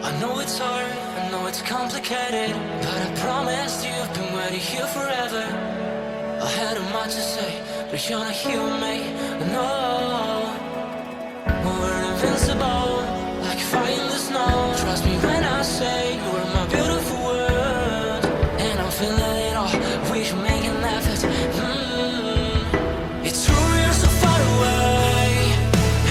I know it's hard, I know it's complicated, but I promised you've been waiting here forever. I had a much to say, but you're not here with me, no. We're invincible, like fire in the snow. Trust me when I say you are my beautiful world, and I'm feeling it all, we should make an effort. It's true you're so far away,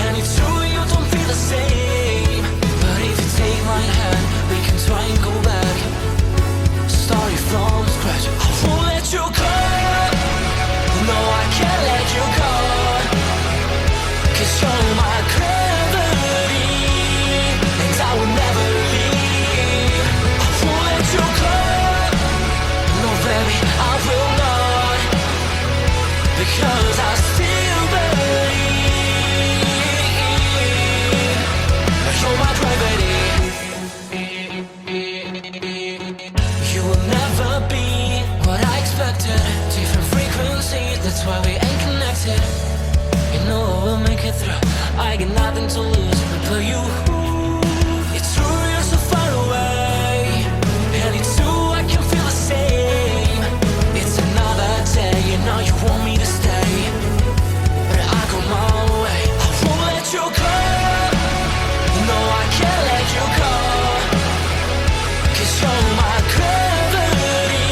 and it's true you don't feel the same. But if you take my hand, we can try and go back, starting from scratch. I won't let you go, no I can't let you go, 'cause you're my gravity, and I will never leave. I won't let you go, no baby I will not, because I still believe. You're my gravity. You will never be what I expected. Different frequencies, that's why we ain't connected. You know I will make it through, I got nothing to lose but you. It's true you're so far away, and it's true I can feel the same. It's another day, you know you want me to stay, but I go my way. I won't let you go, no I can't let you go, 'cause you're my gravity,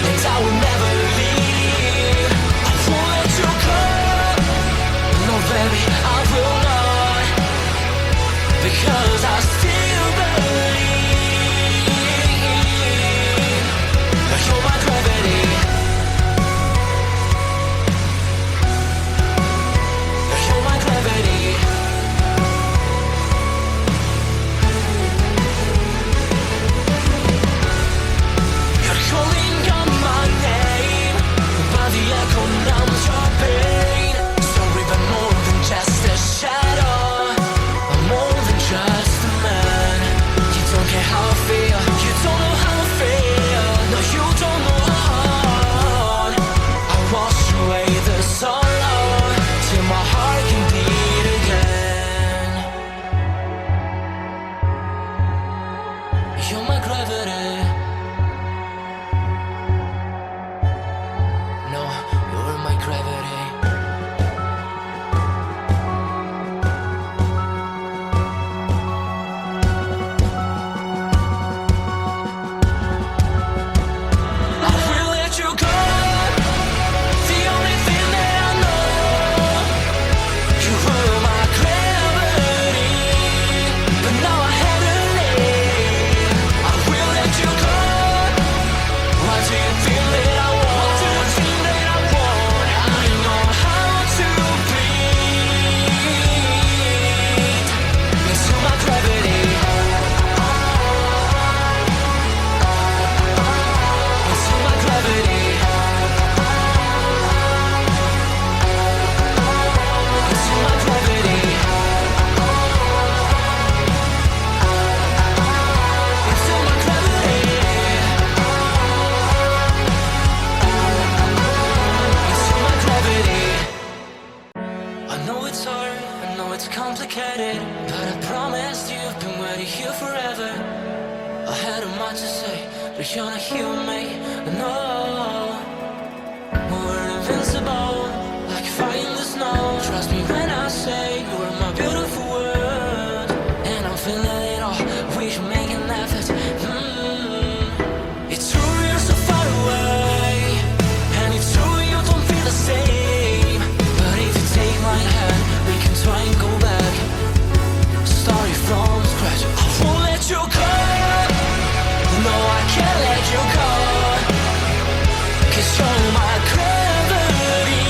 and I will never leave. I won't let you go, no baby I will not, because I still believe. You're my gravity. You're my gravity. You're calling out my name, but the echo numbs your pain. Sorry, but more than just a shadow, I'm more than just a man. You don't care how I feel, you don't know how I feel. No, you don't know how. I wash away the sorrow till my heart can beat again. You're my gravity. No, you're my gravity. I will let you go, the only thing that I know. You were my gravity, but now I have to leave. I will let you go. Why do you feel that I want? What do you think that I want? I know how to breathe into my gravity, into my gravity, into my gravity, into my gravity, into my gravity. I know it's hard, I know it's complicated, but I promised you've been waiting here forever. I had a much to say, but you're not here with me, no. We're invincible, like fire in the snow. Trust me when I say you are my beautiful world, and I'm feeling it all, we should make an effort. It's true you're so far away, and it's true you don't feel the same. But if you take my hand, we can try and go back, starting from scratch. I won't let you go, no I can't let you go, 'cause you're my gravity,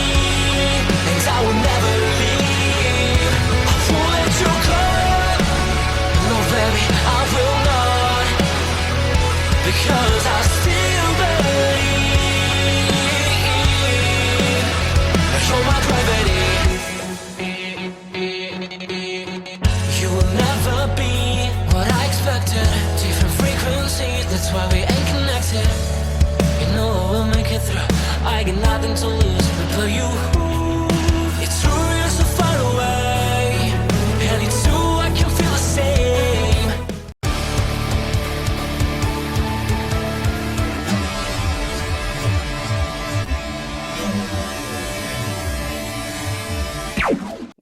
and I will never leave. I won't let you go, no baby I will not.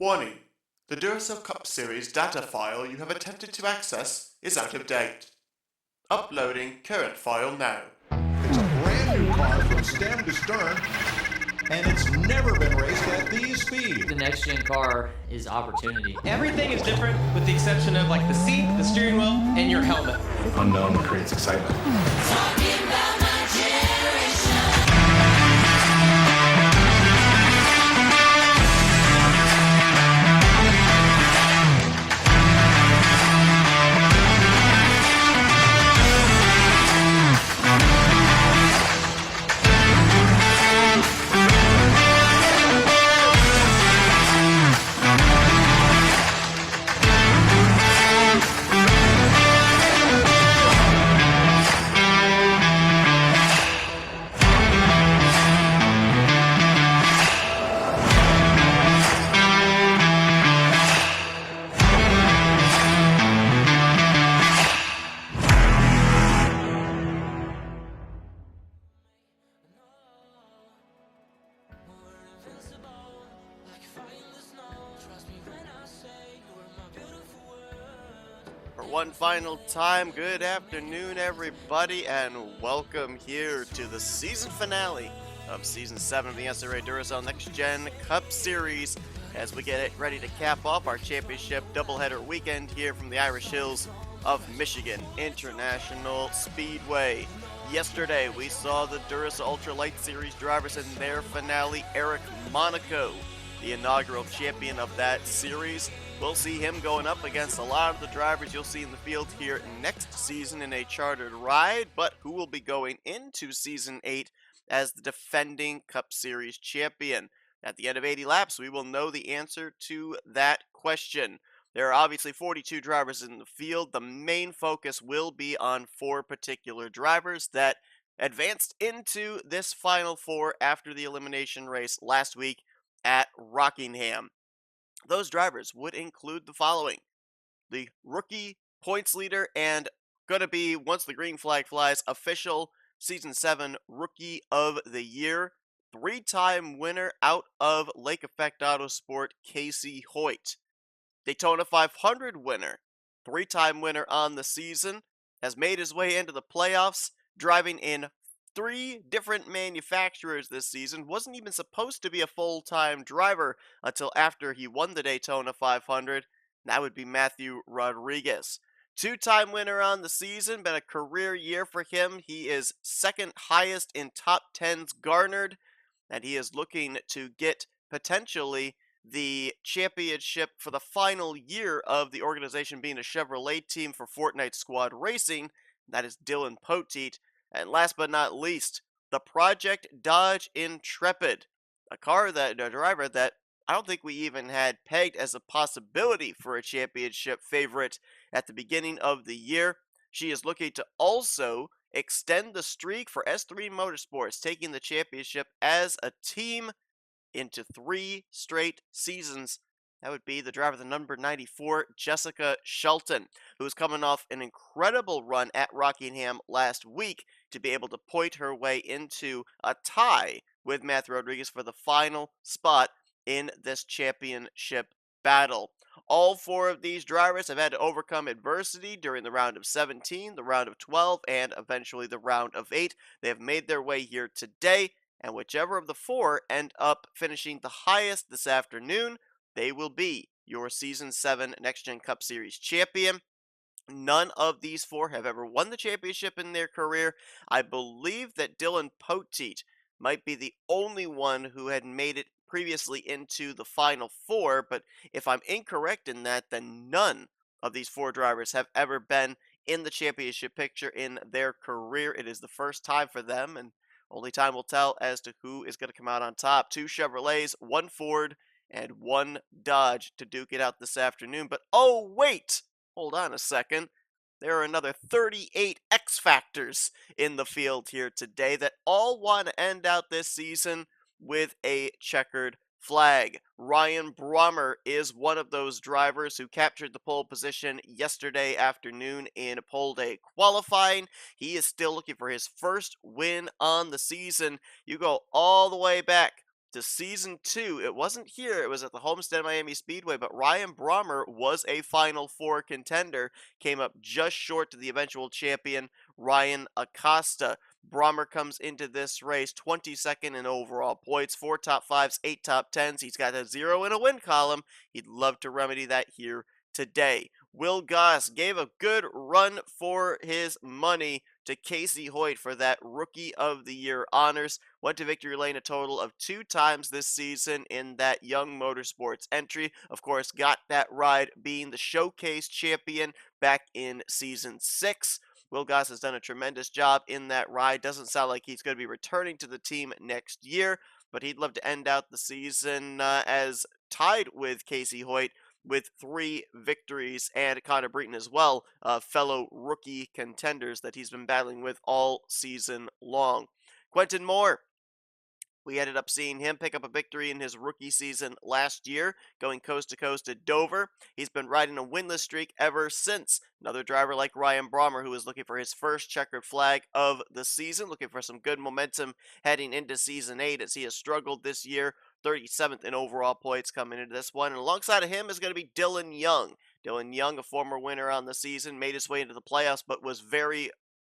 Warning: the Duracell Cup Series data file you have attempted to access is out of date. Uploading current file now. It's a brand new car from stem to stern, and it's never been raced at these speeds. The next gen car is opportunity. Everything is different with the exception of like the seat, the steering wheel, and your helmet. Unknown creates excitement. Talking about my generation. For one final time, good afternoon, everybody, and welcome here to the season finale of Season 7 of the NNSCRA Duracell Next Gen Cup Series as we get it ready to cap off our championship doubleheader weekend here from the Irish Hills of Michigan International Speedway. Yesterday, we saw the Duracell Ultra Light Series drivers in their finale. Eric Monaco, the inaugural champion of that series. We'll see him going up against a lot of the drivers you'll see in the field here next season in a chartered ride, but who will be going into Season 8 as the defending Cup Series champion. At the end of 80 laps, we will know the answer to that question. There are obviously 42 drivers in the field. The main focus will be on 4 particular drivers that advanced into this Final Four after the elimination race last week at Rockingham. Those drivers would include the following: the rookie points leader and going to be, once the green flag flies, official Season 7 Rookie of the Year, 3-time winner out of Lake Effect Autosport, Casey Hoyt. Daytona 500 winner, 3-time winner on the season, has made his way into the playoffs, driving in 3 different manufacturers this season. Wasn't even supposed to be a full-time driver until after he won the Daytona 500. That would be Matthew Rodriguez. 2-time winner on the season, been a career year for him. He is second highest in top 10s garnered, and he is looking to get potentially the championship for the final year of the organization being a Chevrolet team for Fortnite Squad Racing. That is Dylan Poteet. And last but not least, the Project Dodge Intrepid, a driver that I don't think we even had pegged as a possibility for a championship favorite at the beginning of the year. She is looking to also extend the streak for S3 Motorsports, taking the championship as a team into 3 straight seasons. That would be the driver, the number 94, Jessica Shelton, who is coming off an incredible run at Rockingham last week to be able to point her way into a tie with Matthew Rodriguez for the final spot in this championship battle. All 4 of these drivers have had to overcome adversity during the round of 17, the round of 12, and eventually the round of 8. They have made their way here today, and whichever of the 4 end up finishing the highest this afternoon, they will be your Season 7 Next Gen Cup Series champion. None of these 4 have ever won the championship in their career. I believe that Dylan Poteet might be the only one who had made it previously into the Final Four, but if I'm incorrect in that, then none of these 4 drivers have ever been in the championship picture in their career. It is the first time for them, and only time will tell as to who is going to come out on top. 2 Chevrolets, 1 Ford, and 1 Dodge to duke it out this afternoon. But oh wait, hold on a second. There are another 38 X Factors in the field here today that all want to end out this season with a checkered flag. Ryan Brommer is one of those drivers who captured the pole position yesterday afternoon in pole day qualifying. He is still looking for his first win on the season. You go all the way back to Season 2. It wasn't here, it was at the Homestead Miami Speedway, but Ryan Brommer was a Final Four contender, came up just short to the eventual champion, Ryan Acosta. Brommer comes into this race 22nd in overall points, 4 top 5s, 8 top 10s. He's got a 0 in a win column. He'd love to remedy that here today. Will Goss gave a good run for his money to Casey Hoyt for that Rookie of the Year honors. Went to victory lane a total of 2 times this season in that Young Motorsports entry. Of course, got that ride being the Showcase champion back in Season 6. Will Goss has done a tremendous job in that ride. Doesn't sound like he's going to be returning to the team next year, but he'd love to end out the season as tied with Casey Hoyt with 3 victories, and Connor Breton as well, fellow rookie contenders that he's been battling with all season long. Quentin Moore, we ended up seeing him pick up a victory in his rookie season last year, going coast to coast at Dover. He's been riding a winless streak ever since. Another driver like Ryan Brommer, who is looking for his first checkered flag of the season, looking for some good momentum heading into Season 8 as he has struggled this year. 37th in overall points coming into this one. And alongside of him is going to be Dylan Young. Dylan Young, a former winner on the season, made his way into the playoffs, but was very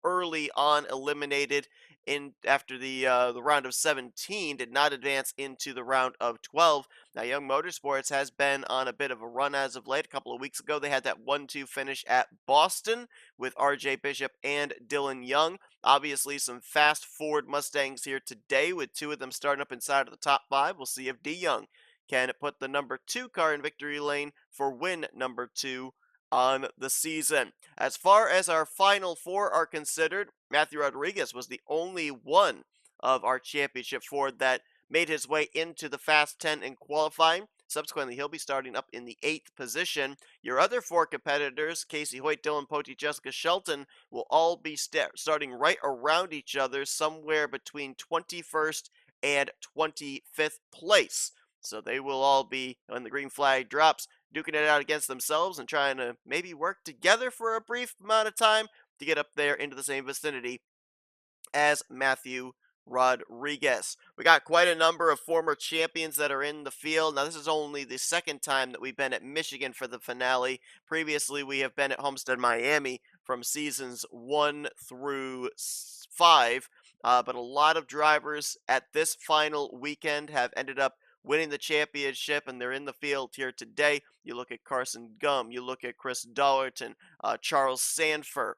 early on eliminated in after the round of 17, did not advance into the round of 12. Now, Young Motorsports has been on a bit of a run as of late. A couple of weeks ago, they had that 1-2 finish at Boston with RJ Bishop and Dylan Young. Obviously, some fast Ford Mustangs here today with 2 of them starting up inside of the top 5. We'll see if D Young can put the number 2 car in victory lane for win number 2 on the season. As far as our final 4 are considered, Matthew Rodriguez was the only one of our championship Ford that made his way into the Fast 10 in qualifying. Subsequently, he'll be starting up in the 8th position. Your other 4 competitors, Casey Hoyt, Dylan Pote, Jessica Shelton, will all be starting right around each other, somewhere between 21st and 25th place. So they will all be, when the green flag drops, duking it out against themselves and trying to maybe work together for a brief amount of time to get up there into the same vicinity as Matthew Rodriguez. We got quite a number of former champions that are in the field. Now, this is only the 2nd time that we've been at Michigan for the finale. Previously, we have been at Homestead Miami from seasons 1 through 5. But a lot of drivers at this final weekend have ended up winning the championship, and they're in the field here today. You look at Carson Gum, you look at Chris Dollerton, Charles Sanford.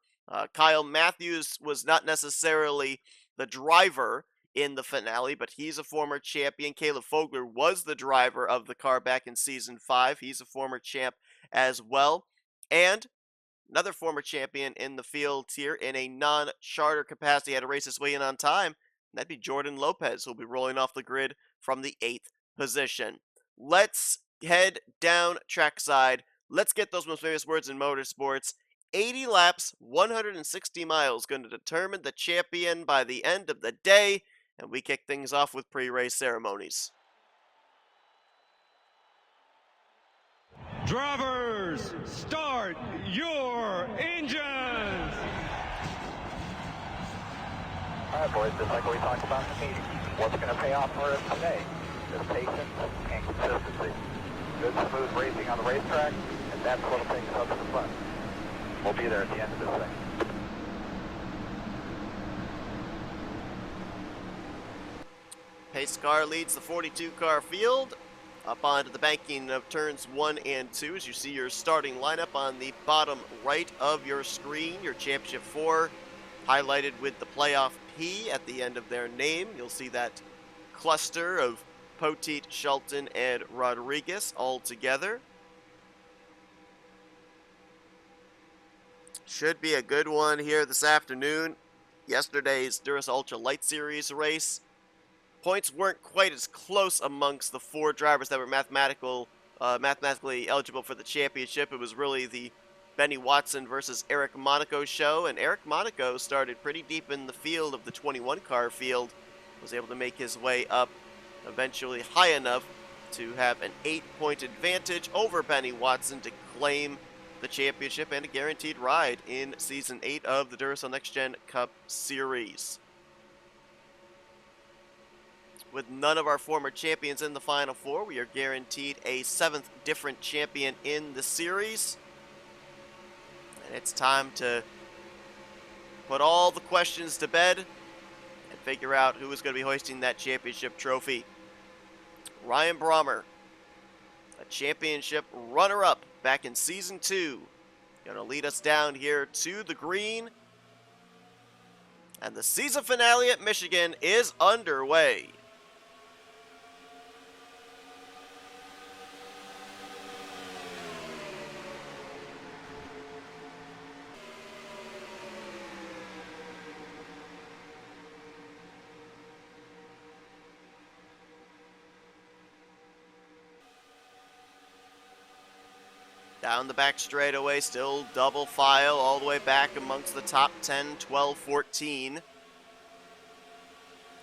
Kyle Matthews was not necessarily the driver in the finale, but he's a former champion. Caleb Fogler was the driver of the car back in Season 5. He's a former champ as well. And another former champion in the field here in a non-charter capacity, had to race his way in on time. That'd be Jordan Lopez, who'll be rolling off the grid from the 8th position. Let's head down trackside. Let's get those most famous words in motorsports. 80 laps, 160 miles, going to determine the champion by the end of the day, and we kick things off with pre-race ceremonies. Drivers, start your engines! All right, boys, just like we talked about in the meeting, what's going to pay off for us today is patience and consistency. Good, smooth racing on the racetrack, and that's what'll take us up to the front. We'll be there at the end of this thing. Pace car leads the 42 car field up onto the banking of turns 1 and 2 as you see your starting lineup on the bottom right of your screen. Your championship 4 highlighted with the playoff P at the end of their name. You'll see that cluster of Poteet, Shelton, and Rodriguez all together. Should be a good one here this afternoon. Yesterday's Duracell Ultra Light Series race, points weren't quite as close amongst the 4 drivers that were mathematically eligible for the championship. It was really the Benny Watson versus Eric Monaco show, and Eric Monaco started pretty deep in the field of the 21 car field, was able to make his way up eventually high enough to have an 8-point advantage over Benny Watson to claim the championship and a guaranteed ride in Season 8 of the Duracell Next Gen Cup Series. with none of our former champions in the Final Four. We are guaranteed a 7th different champion in the series. And it's time to put all the questions to bed and figure out who is going to be hoisting that championship trophy. Ryan Brommer, a championship runner-up back in Season 2, going to lead us down here to the green. And the season finale at Michigan is underway. Down the back straightaway, still double file all the way back amongst the top 10, 12, 14.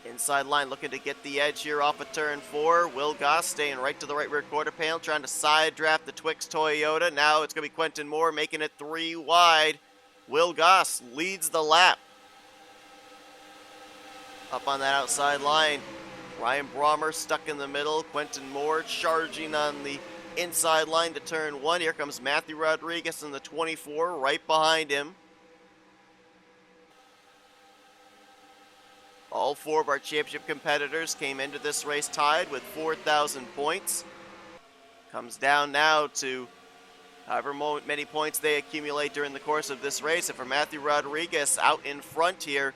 Inside line looking to get the edge here off of turn 4. Will Goss staying right to the right rear quarter panel, trying to side draft the Twix Toyota. Now it's going to be Quentin Moore making it 3 wide. Will Goss leads the lap. Up on that outside line, Ryan Brommer stuck in the middle. Quentin Moore charging on the inside line to turn 1. Here comes Matthew Rodriguez in the 24 right behind him. All 4 of our championship competitors came into this race tied with 4,000 points. Comes down now to however many points they accumulate during the course of this race. And for Matthew Rodriguez out in front here,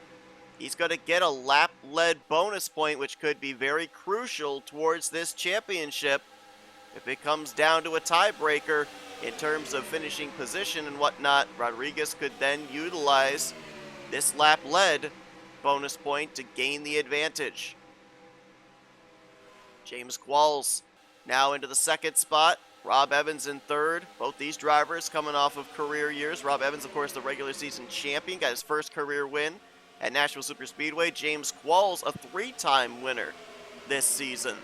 he's going to get a lap-led bonus point, which could be very crucial towards this championship. If it comes down to a tiebreaker in terms of finishing position and whatnot, Rodriguez could then utilize this lap-led bonus point to gain the advantage. James Qualls now into the 2nd spot. Rob Evans in 3rd. Both these drivers coming off of career years. Rob Evans, of course, the regular season champion, got his first career win at Nashville Superspeedway. James Qualls, a 3-time winner this season.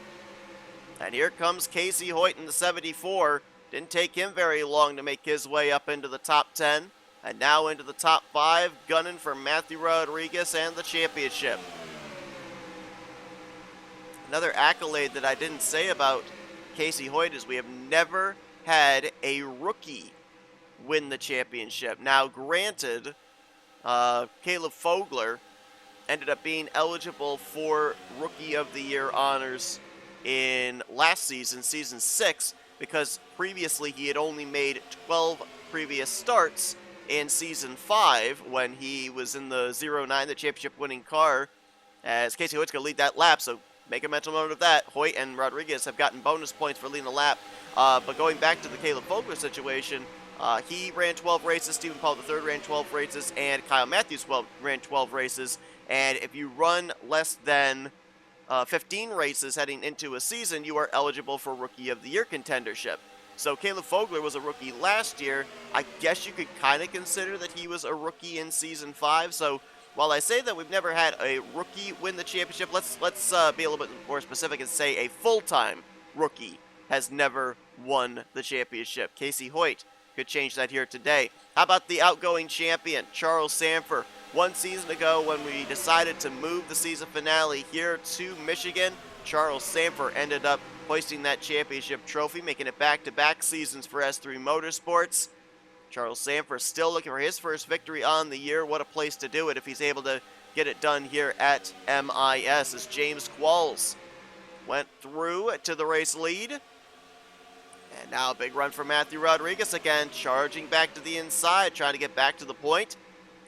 And here comes Casey Hoyt in the 74. Didn't take him very long to make his way up into the top 10. And now into the top 5, gunning for Matthew Rodriguez and the championship. Another accolade that I didn't say about Casey Hoyt is we have never had a rookie win the championship. Now, granted, Caleb Fogler ended up being eligible for Rookie of the Year honors in last season, Season 6, because previously he had only made 12 previous starts in Season 5 when he was in the 09, the championship-winning car, as Casey Hoyt's going to lead that lap, so make a mental note of that. Hoyt and Rodriguez have gotten bonus points for leading the lap, but going back to the Caleb Fogler situation, he ran 12 races, Stephen Paul III ran 12 races, and Kyle Matthews ran 12 races, and if you run less than 15 races heading into a season, you are eligible for Rookie of the Year contendership. So Caleb Fogler was a rookie last year. I guess you could kind of consider that he was a rookie in Season 5. So while I say that we've never had a rookie win the championship, let's be a little bit more specific and say a full-time rookie has never won the championship. Casey Hoyt could change that here today. How about the outgoing champion, Charles Sanford? 1 season ago, when we decided to move the season finale here to Michigan, Charles Sanford ended up hoisting that championship trophy, making it back-to-back seasons for S3 Motorsports. Charles Sanford still looking for his first victory on the year. What a place to do it if he's able to get it done here at MIS, as James Qualls went through to the race lead. And now a big run for Matthew Rodriguez again, charging back to the inside, trying to get back to the point.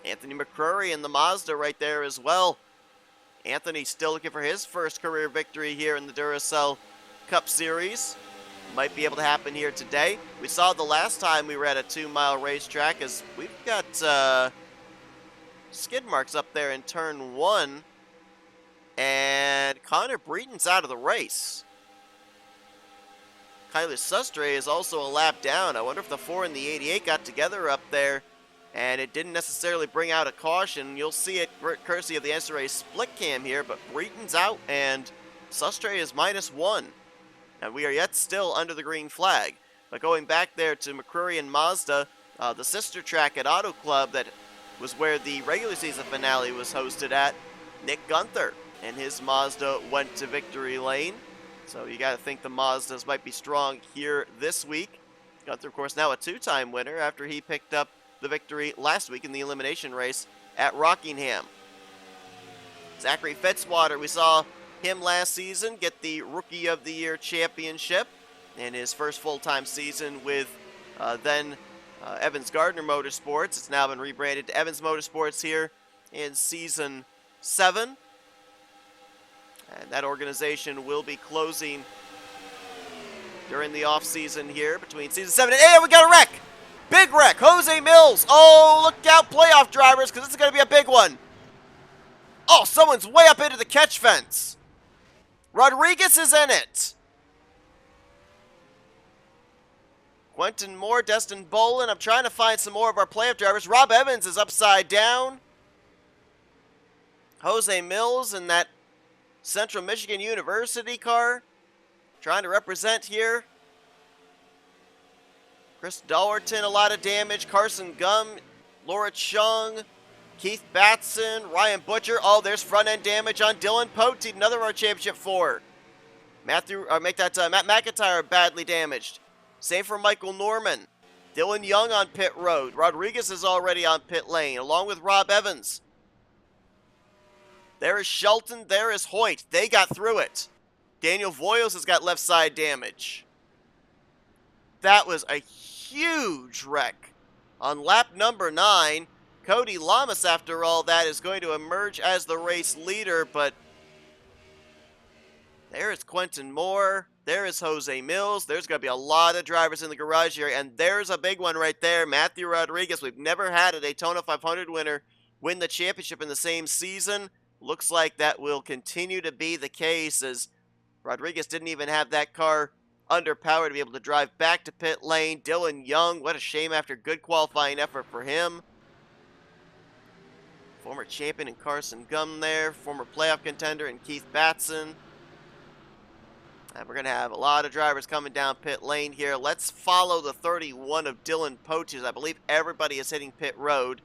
Anthony McCrory in the Mazda right there as well. Anthony still looking for his first career victory here in the Duracell Cup Series. Might be able to happen here today. We saw the last time we were at a 2-mile racetrack, as we've got skid marks up there in turn 1. And Connor Breeton's out of the race. Kyler Sustre is also a lap down. I wonder if the 4 and the 88 got together up there, and it didn't necessarily bring out a caution. You'll see it courtesy of the NNSCRA split cam here, but Breeton's out, and Sustre is -1. And we are yet still under the green flag. But going back there to McCrory and Mazda, the sister track at Auto Club that was where the regular season finale was hosted at, Nick Gunther and his Mazda went to victory lane. So you got to think the Mazdas might be strong here this week. Gunther, of course, now a two-time winner after he picked up the victory last week in the elimination race at Rockingham. Zachary Fitzwater, we saw him last season get the Rookie of the Year championship in his first full-time season with then Evans Gardner Motorsports. It's now been rebranded to Evans Motorsports here in Season 7. And that organization will be closing during the off-season here between Season 7 and 8. We got a wreck! Big wreck! Jose Mills! Oh, look out, playoff drivers, because this is going to be a big one. Oh, someone's way up into the catch fence. Rodriguez is in it. Quentin Moore, Destin Bolin. I'm trying to find some more of our playoff drivers. Rob Evans is upside down. Jose Mills in that Central Michigan University car. Trying to represent here. Chris Dollerton, a lot of damage. Carson Gum, Laura Chung, Keith Batson, Ryan Butcher. Oh, there's front-end damage on Dylan Poteet, another of our Championship 4. Matt McIntyre badly damaged. Same for Michael Norman. Dylan Young on pit road. Rodriguez is already on pit lane, along with Rob Evans. There is Shelton, there is Hoyt. They got through it. Daniel Voyles has got left side damage. That was a huge wreck. On lap number 9, Cody Lamas, after all that, is going to emerge as the race leader, but there is Quentin Moore. There is Jose Mills. There's going to be a lot of drivers in the garage here, and there's a big one right there, Matthew Rodriguez. We've never had a Daytona 500 winner win the championship in the same season. Looks like that will continue to be the case, as Rodriguez didn't even have that car under power to be able to drive back to pit lane. Dylan Young, what a shame after good qualifying effort for him. Former champion in Carson Gum there, former playoff contender in Keith Batson. And we're going to have a lot of drivers coming down pit lane here. Let's follow the 31 of Dylan Poteet. I believe everybody is hitting pit road.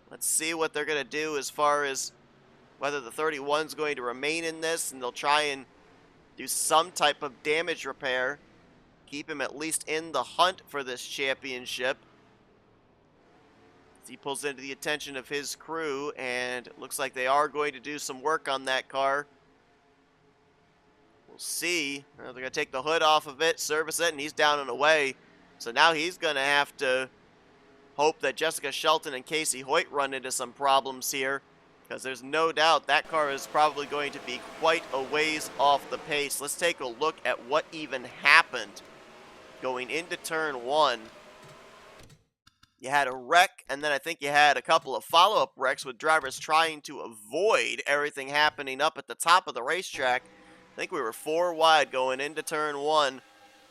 Let's see what they're going to do as far as whether the 31 is going to remain in this, and they'll try and do some type of damage repair. Keep him at least in the hunt for this championship. He pulls into the attention of his crew, and it looks like they are going to do some work on that car. We'll see. They're going to take the hood off of it, service it, and he's down and away. So now he's going to have to hope that Jessica Shelton and Casey Hoyt run into some problems here, because there's no doubt that car is probably going to be quite a ways off the pace. Let's take a look at what even happened going into turn 1. You had a wreck, and then I think you had a couple of follow-up wrecks with drivers trying to avoid everything happening up at the top of the racetrack. I think we were 4 wide going into turn 1.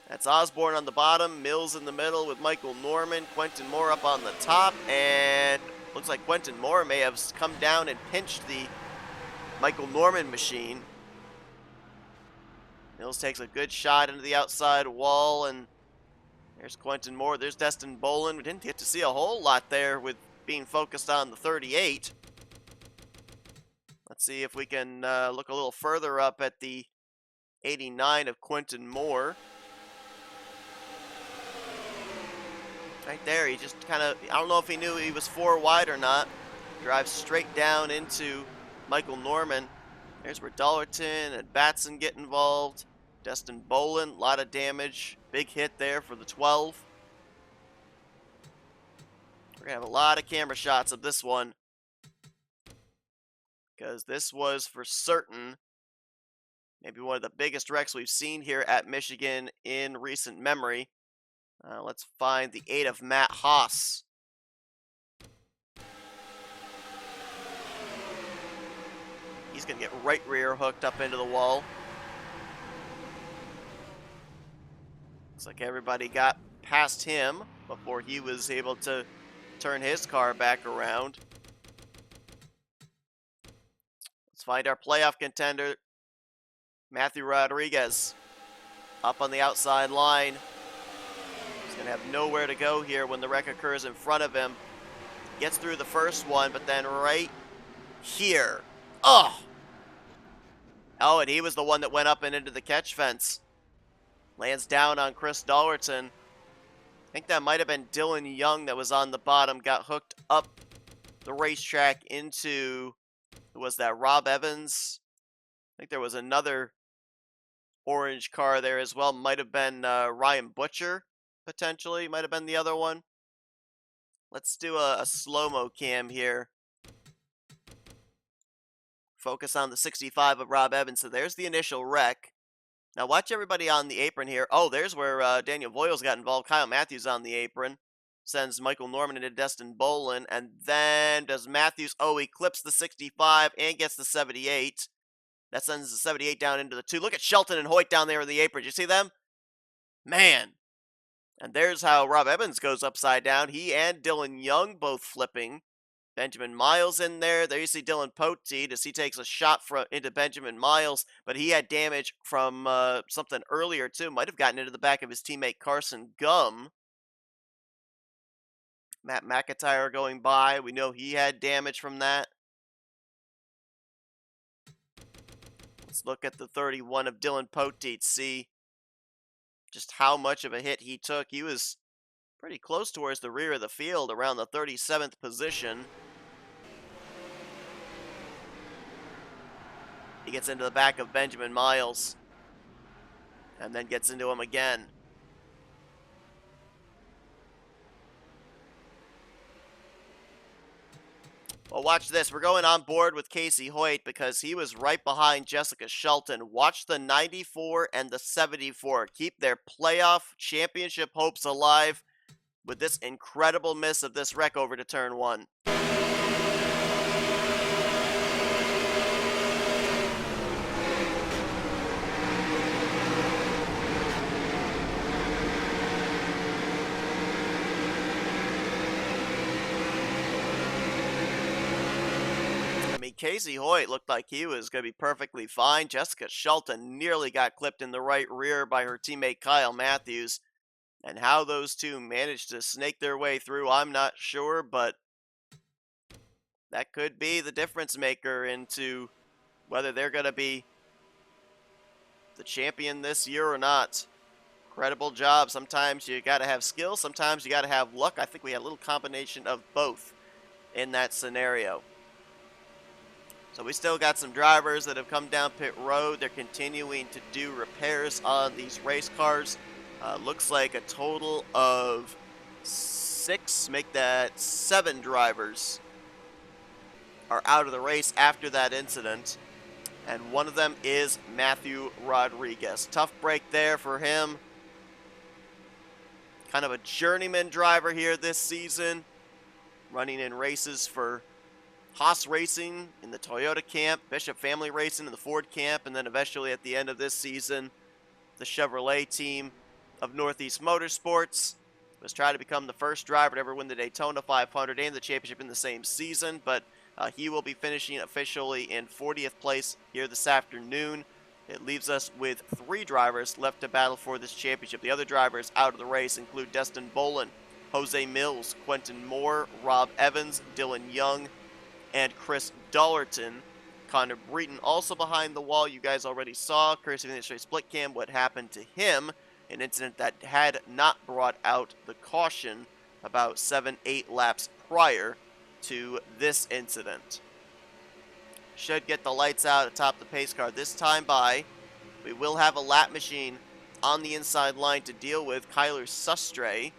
That's Osborne on the bottom, Mills in the middle with Michael Norman, Quentin Moore up on the top, and looks like Quentin Moore may have come down and pinched the Michael Norman machine. Mills takes a good shot into the outside wall, and there's Quentin Moore. There's Destin Bolin. We didn't get to see a whole lot there with being focused on the 38. Let's see if we can look a little further up at the 89 of Quentin Moore. Right there, he just kind of, I don't know if he knew he was 4 wide or not. Drives straight down into Michael Norman. There's where Dollerton and Batson get involved. Destin Bolin, a lot of damage. Big hit there for the 12. We're going to have a lot of camera shots of this one, because this was for certain maybe one of the biggest wrecks we've seen here at Michigan in recent memory. Let's find the 8 of Matt Haas. He's going to get right rear hooked up into the wall. Looks like everybody got past him before he was able to turn his car back around. Let's find our playoff contender, Matthew Rodriguez, up on the outside line. He's going to have nowhere to go here when the wreck occurs in front of him. Gets through the first one, but then right here. Oh! Oh, and he was the one that went up and into the catch fence. Lands down on Chris Dollerton. I think that might have been Dylan Young that was on the bottom, got hooked up the racetrack into, who was that, Rob Evans? I think there was another orange car there as well. Might have been Ryan Butcher, potentially. Might have been the other one. Let's do a slow-mo cam here. Focus on the 65 of Rob Evans. So there's the initial wreck. Now watch everybody on the apron here. Oh, there's where Daniel Voiles got involved. Kyle Matthews on the apron. Sends Michael Norman into Destin Bolin. And then does Matthews... Oh, he clips the 65 and gets the 78. That sends the 78 down into the 2. Look at Shelton and Hoyt down there in the apron. You see them? Man. And there's how Rob Evans goes upside down. He and Dylan Young both flipping. Benjamin Miles in there. There you see Dylan Poteet as he takes a shot into Benjamin Miles, but he had damage from something earlier too. Might have gotten into the back of his teammate Carson Gum. Matt McIntyre going by. We know he had damage from that. Let's look at the 31 of Dylan Poteet. See just how much of a hit he took. He was pretty close towards the rear of the field, around the 37th position. He gets into the back of Benjamin Miles and then gets into him again. Well, watch this. We're going on board with Casey Hoyt because he was right behind Jessica Shelton. Watch the 94 and the 74. Keep their playoff championship hopes alive with this incredible miss of this wreck over to turn 1. Casey Hoyt looked like he was going to be perfectly fine. Jessica Shelton nearly got clipped in the right rear by her teammate Kyle Matthews. And how those two managed to snake their way through, I'm not sure, but that could be the difference maker into whether they're going to be the champion this year or not. Incredible job. Sometimes you got to have skill, sometimes you got to have luck. I think we had a little combination of both in that scenario. So we still got some drivers that have come down pit road. They're continuing to do repairs on these race cars. Looks like a total of 6, make that 7 drivers are out of the race after that incident. And one of them is Matthew Rodriguez. Tough break there for him. Kind of a journeyman driver here this season. Running in races for Haas Racing in the Toyota camp, Bishop Family Racing in the Ford camp, and then eventually at the end of this season, the Chevrolet team of Northeast Motorsports. Was trying to become the first driver to ever win the Daytona 500 and the championship in the same season, but he will be finishing officially in 40th place here this afternoon. It leaves us with 3 drivers left to battle for this championship. The other drivers out of the race include Destin Bolin, Jose Mills, Quentin Moore, Rob Evans, Dylan Young, and Chris Dollerton. Connor Breton also behind the wall. You guys already saw, courtesy of the Industry Split Cam, what happened to him. An incident that had not brought out the caution about 7-8 laps prior to this incident. Should get the lights out atop the pace car this time by. We will have a lap machine on the inside line to deal with. Kyler Sustre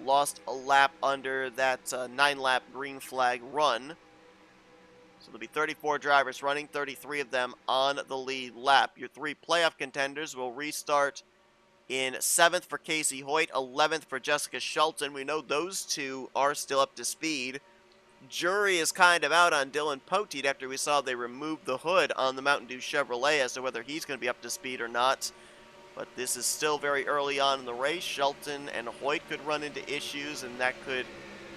lost a lap under that 9-lap green flag run. So there'll be 34 drivers running, 33 of them on the lead lap. Your 3 playoff contenders will restart in 7th for Casey Hoyt, 11th for Jessica Shelton. We know those two are still up to speed. Jury is kind of out on Dylan Poteet after we saw they removed the hood on the Mountain Dew Chevrolet as to whether he's going to be up to speed or not. But this is still very early on in the race. Shelton and Hoyt could run into issues, and that could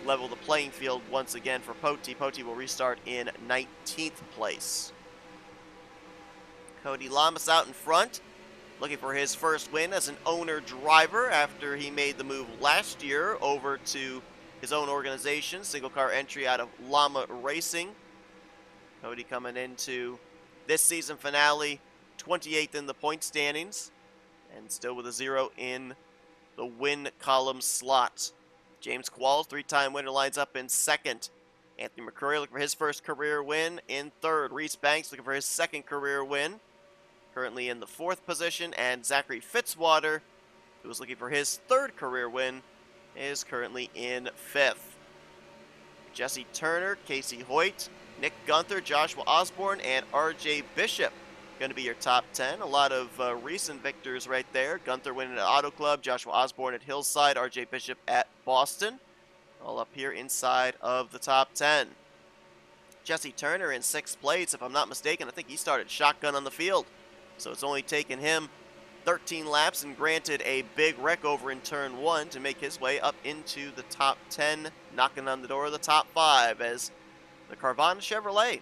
level the playing field once again for Poteet. Poteet will restart in 19th place. Cody Lamas out in front, looking for his first win as an owner driver after he made the move last year over to his own organization, single car entry out of Llama Racing. Cody coming into this season finale 28th in the point standings, and still with a 0 in the win column slot. James Qualls, 3-time winner, lines up in second. Anthony McCurry looking for his first career win in third. Reese Banks looking for his second career win, currently in the 4th position. And Zachary Fitzwater, who was looking for his 3rd career win, is currently in 5th. Jesse Turner, Casey Hoyt, Nick Gunther, Joshua Osborne, and RJ Bishop going to be your top 10. A lot of recent victors right there. Gunther winning at Auto Club, Joshua Osborne at Hillside, RJ Bishop at Boston. All up here inside of the top 10. Jesse Turner in 6th place, if I'm not mistaken. I think he started shotgun on the field. So it's only taken him 13 laps and granted a big wreck over in turn 1 to make his way up into the top 10, knocking on the door of the top 5 as the Carvana Chevrolet.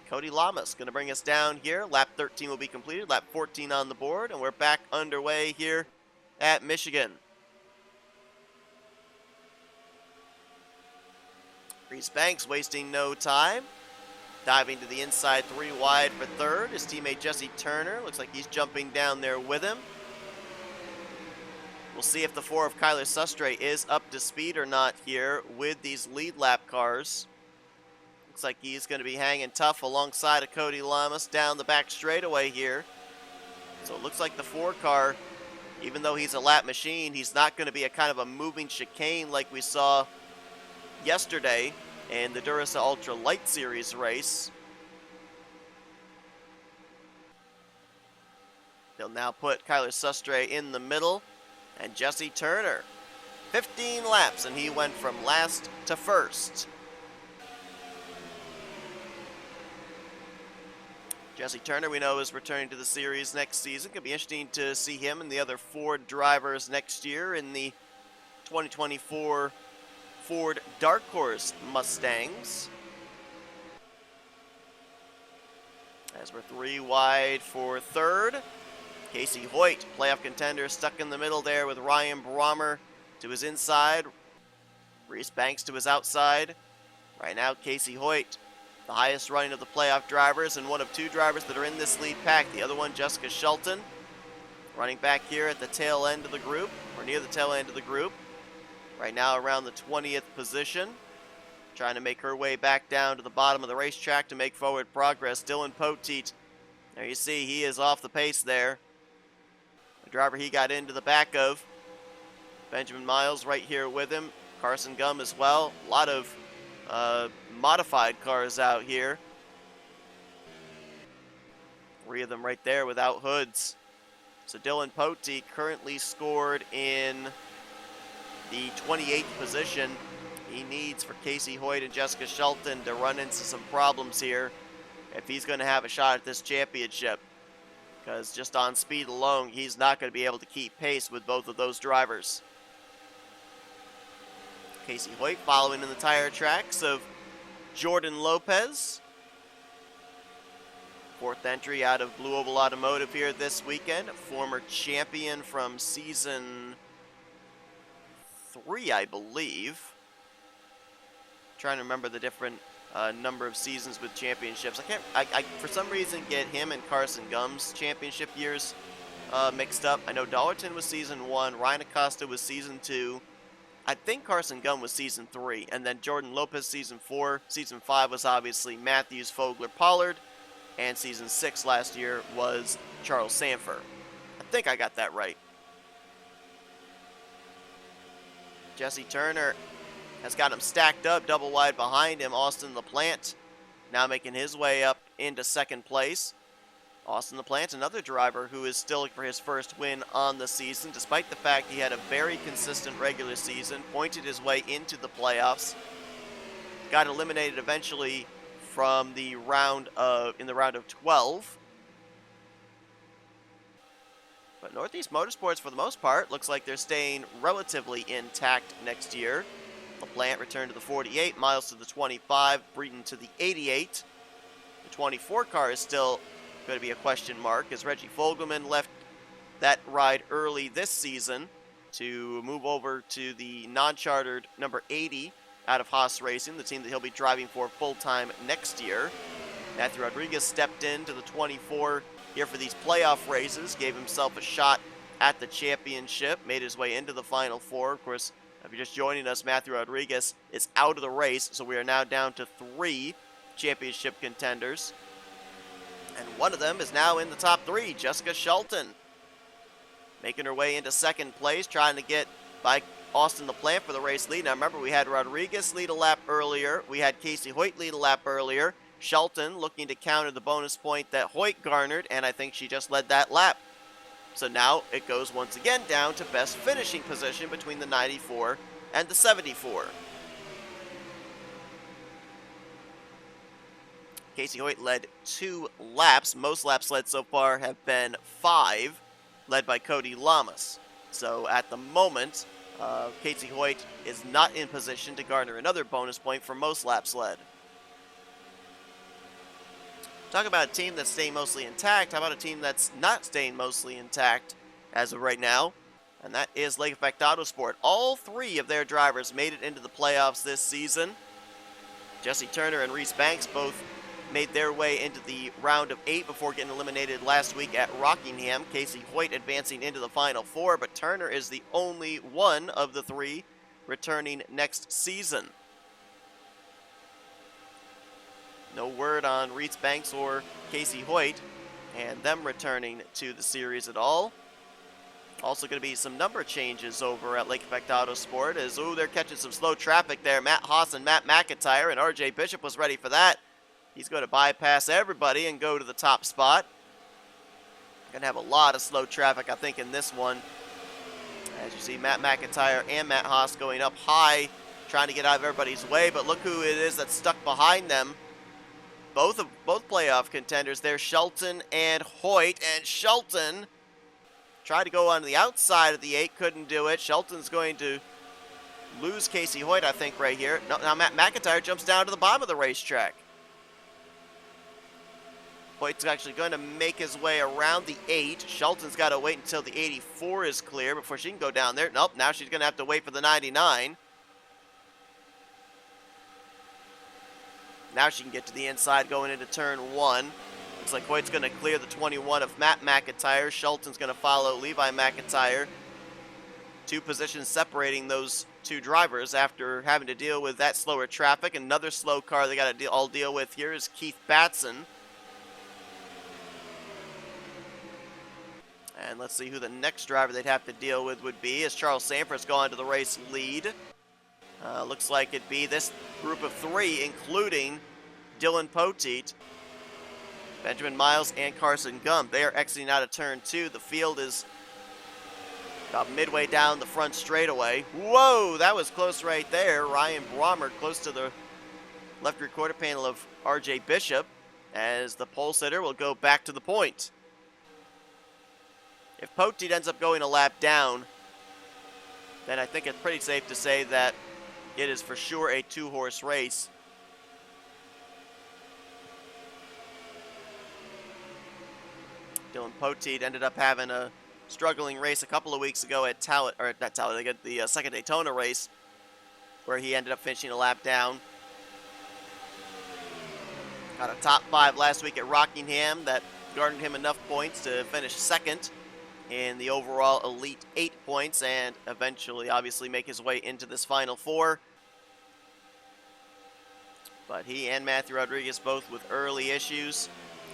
Cody Lamas going to bring us down here. Lap 13 will be completed, lap 14 on the board, and we're back underway here at Michigan. Reese Banks wasting no time, diving to the inside 3 wide for third. His teammate Jesse Turner looks like he's jumping down there with him. We'll see if the 4 of Kyler Sustre is up to speed or not here with these lead lap cars. Looks like he's going to be hanging tough alongside of Cody Lamas down the back straightaway here. So it looks like the 4 car, even though he's a lap machine, he's not going to be a kind of a moving chicane like we saw yesterday in the Duracell Ultra Light Series race. They'll now put Kyler Sustre in the middle, and Jesse Turner, 15 laps, and he went from last to first. Jesse Turner, we know, is returning to the series next season. Could be interesting to see him and the other Ford drivers next year in the 2024 Ford Dark Horse Mustangs. As we're 3 wide for third. Casey Hoyt, playoff contender, stuck in the middle there with Ryan Brommer to his inside. Reese Banks to his outside. Right now, Casey Hoyt, the highest running of the playoff drivers and one of 2 drivers that are in this lead pack. The other one, Jessica Shelton, running back here at the tail end of the group, or near the tail end of the group. Right now around the 20th position, trying to make her way back down to the bottom of the racetrack to make forward progress. Dylan Poteet, there you see he is off the pace there. The driver he got into the back of. Benjamin Miles right here with him. Carson Gum as well. A lot of modified cars out here. 3 of them right there without hoods. So Dylan Poteet currently scored in the 28th position. He needs for Casey Hoyt and Jessica Shelton to run into some problems here if he's going to have a shot at this championship. Because just on speed alone, he's not going to be able to keep pace with both of those drivers. Casey Hoyt following in the tire tracks of Jordan Lopez. 4th entry out of Blue Oval Automotive here this weekend. Former champion from season 3, I believe. Trying to remember the different number of seasons with championships. I for some reason get him and Carson Gum's championship years mixed up. I know Dollarton was season 1, Ryan Acosta was season 2. I think Carson Gum was season 3, and then Jordan Lopez season 4. Season 5 was obviously Matthews, Fogler, Pollard, and season 6 last year was Charles Sanford. I think I got that right. Jesse Turner has got him stacked up, double wide behind him. Austin LaPlante now making his way up into 2nd place. Austin LaPlante, another driver who is still looking for his first win on the season, despite the fact he had a very consistent regular season, pointed his way into the playoffs, got eliminated eventually from the round of 12. But Northeast Motorsports, for the most part, looks like they're staying relatively intact next year. LaPlante returned to the 48, Miles to the 25, Breeden to the 88. The 24 car is still going to be a question mark as Reggie Fogelman left that ride early this season to move over to the non-chartered number 80 out of Haas Racing, the team that he'll be driving for full-time next year. Matthew Rodriguez stepped into the 24 here for these playoff races. Gave himself a shot at the championship, made his way into the Final Four. Of course, if you're just joining us, Matthew Rodriguez is out of the race, so we are now down to 3 championship contenders. And one of them is now in the top 3, Jessica Shelton. Making her way into second place, trying to get by Austin LaPlante for the race lead. Now remember, we had Rodriguez lead a lap earlier. We had Casey Hoyt lead a lap earlier. Shelton looking to counter the bonus point that Hoyt garnered, and I think she just led that lap. So now it goes once again down to best finishing position between the 94 and the 74. Casey Hoyt led 2 laps. Most laps led so far have been 5, led by Cody Lamas. So at the moment, Casey Hoyt is not in position to garner another bonus point for most laps led. Talk about a team that's staying mostly intact. How about a team that's not staying mostly intact as of right now? And that is Lake Effect Autosport. All 3 of their drivers made it into the playoffs this season. Jesse Turner and Reese Banks both made their way into the round of 8 before getting eliminated last week at Rockingham. Casey Hoyt advancing into the Final Four, but Turner is the only one of the 3 returning next season. No word on Reese Banks or Casey Hoyt and them returning to the series at all. Also going to be some number changes over at Lake Effect Autosport as, they're catching some slow traffic there. Matt Haas and Matt McIntyre, and RJ Bishop was ready for that. He's going to bypass everybody and go to the top spot. Going to have a lot of slow traffic, I think, in this one. As you see, Matt McIntyre and Matt Haas going up high, trying to get out of everybody's way, but look who it is that's stuck behind them. Both playoff contenders there, Shelton and Hoyt, and Shelton tried to go on the outside of the 8, couldn't do it. Shelton's going to lose Casey Hoyt, I think, right here. No, now Matt McIntyre jumps down to the bottom of the racetrack. Hoyt's actually going to make his way around the 8. Shelton's got to wait until the 84 is clear before she can go down there. Nope, now she's going to have to wait for the 99. Now she can get to the inside going into turn 1. Looks like Hoyt's going to clear the 21 of Matt McIntyre. Shelton's going to follow Levi McIntyre. 2 positions separating those 2 drivers after having to deal with that slower traffic. Another slow car they got to all deal with here is Keith Batson. And let's see who the next driver they'd have to deal with would be, as Charles Sanford's gone to the race lead. Looks like it'd be this group of 3, including Dylan Poteet, Benjamin Miles, and Carson Gump. They are exiting out of turn 2. The field is about midway down the front straightaway. Whoa, that was close right there. Ryan Brommer close to the left rear quarter panel of RJ Bishop, as the pole sitter will go back to the point. If Poteet ends up going a lap down, then I think it's pretty safe to say that it is for sure a 2-horse race. Dylan Poteet ended up having a struggling race a couple of weeks ago at they got the second Daytona race, where he ended up finishing a lap down. Got a top 5 last week at Rockingham that garnered him enough points to finish second in the overall Elite 8 points, and eventually obviously make his way into this Final Four. But he and Matthew Rodriguez both with early issues.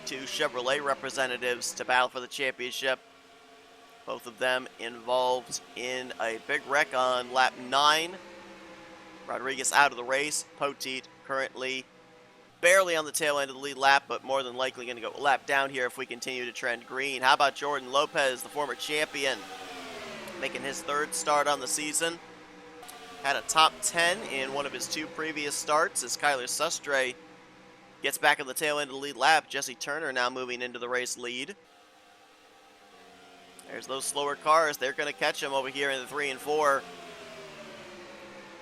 2 Chevrolet representatives to battle for the championship. Both of them involved in a big wreck on lap 9. Rodriguez out of the race. Poteet currently barely on the tail end of the lead lap, but more than likely going to go a lap down here if we continue to trend green. How about Jordan Lopez, the former champion, making his 3rd start on the season? Had a top 10 in one of his 2 previous starts as Kyler Sustre gets back on the tail end of the lead lap. Jesse Turner now moving into the race lead. There's those slower cars. They're going to catch him over here in the 3 and 4.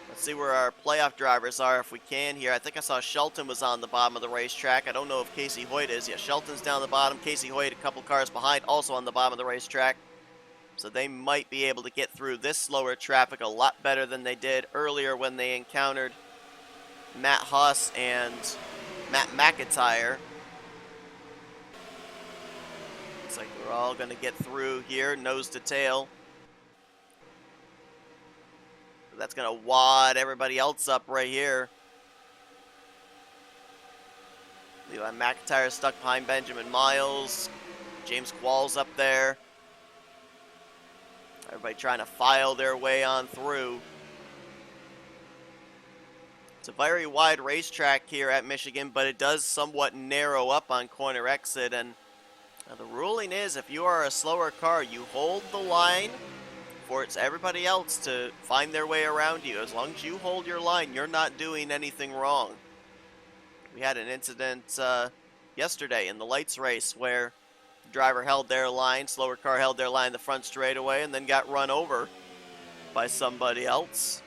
Let's see where our playoff drivers are if we can here. I think I saw Shelton was on the bottom of the racetrack. I don't know if Casey Hoyt is. Yeah, Shelton's down the bottom. Casey Hoyt a couple cars behind, also on the bottom of the racetrack. So they might be able to get through this slower traffic a lot better than they did earlier when they encountered Matt Haas and Matt McIntyre. Looks like we're all going to get through here, nose to tail. That's going to wad everybody else up right here. Levi McIntyre stuck behind Benjamin Miles. James Qualls up there. Everybody trying to file their way on through. It's a very wide racetrack here at Michigan, but it does somewhat narrow up on corner exit. And the ruling is if you are a slower car, you hold the line for it's everybody else to find their way around you. As long as you hold your line, you're not doing anything wrong. We had an incident yesterday in the lights race where the driver held their line, slower car held their line the front straightaway, and then got run over by somebody else.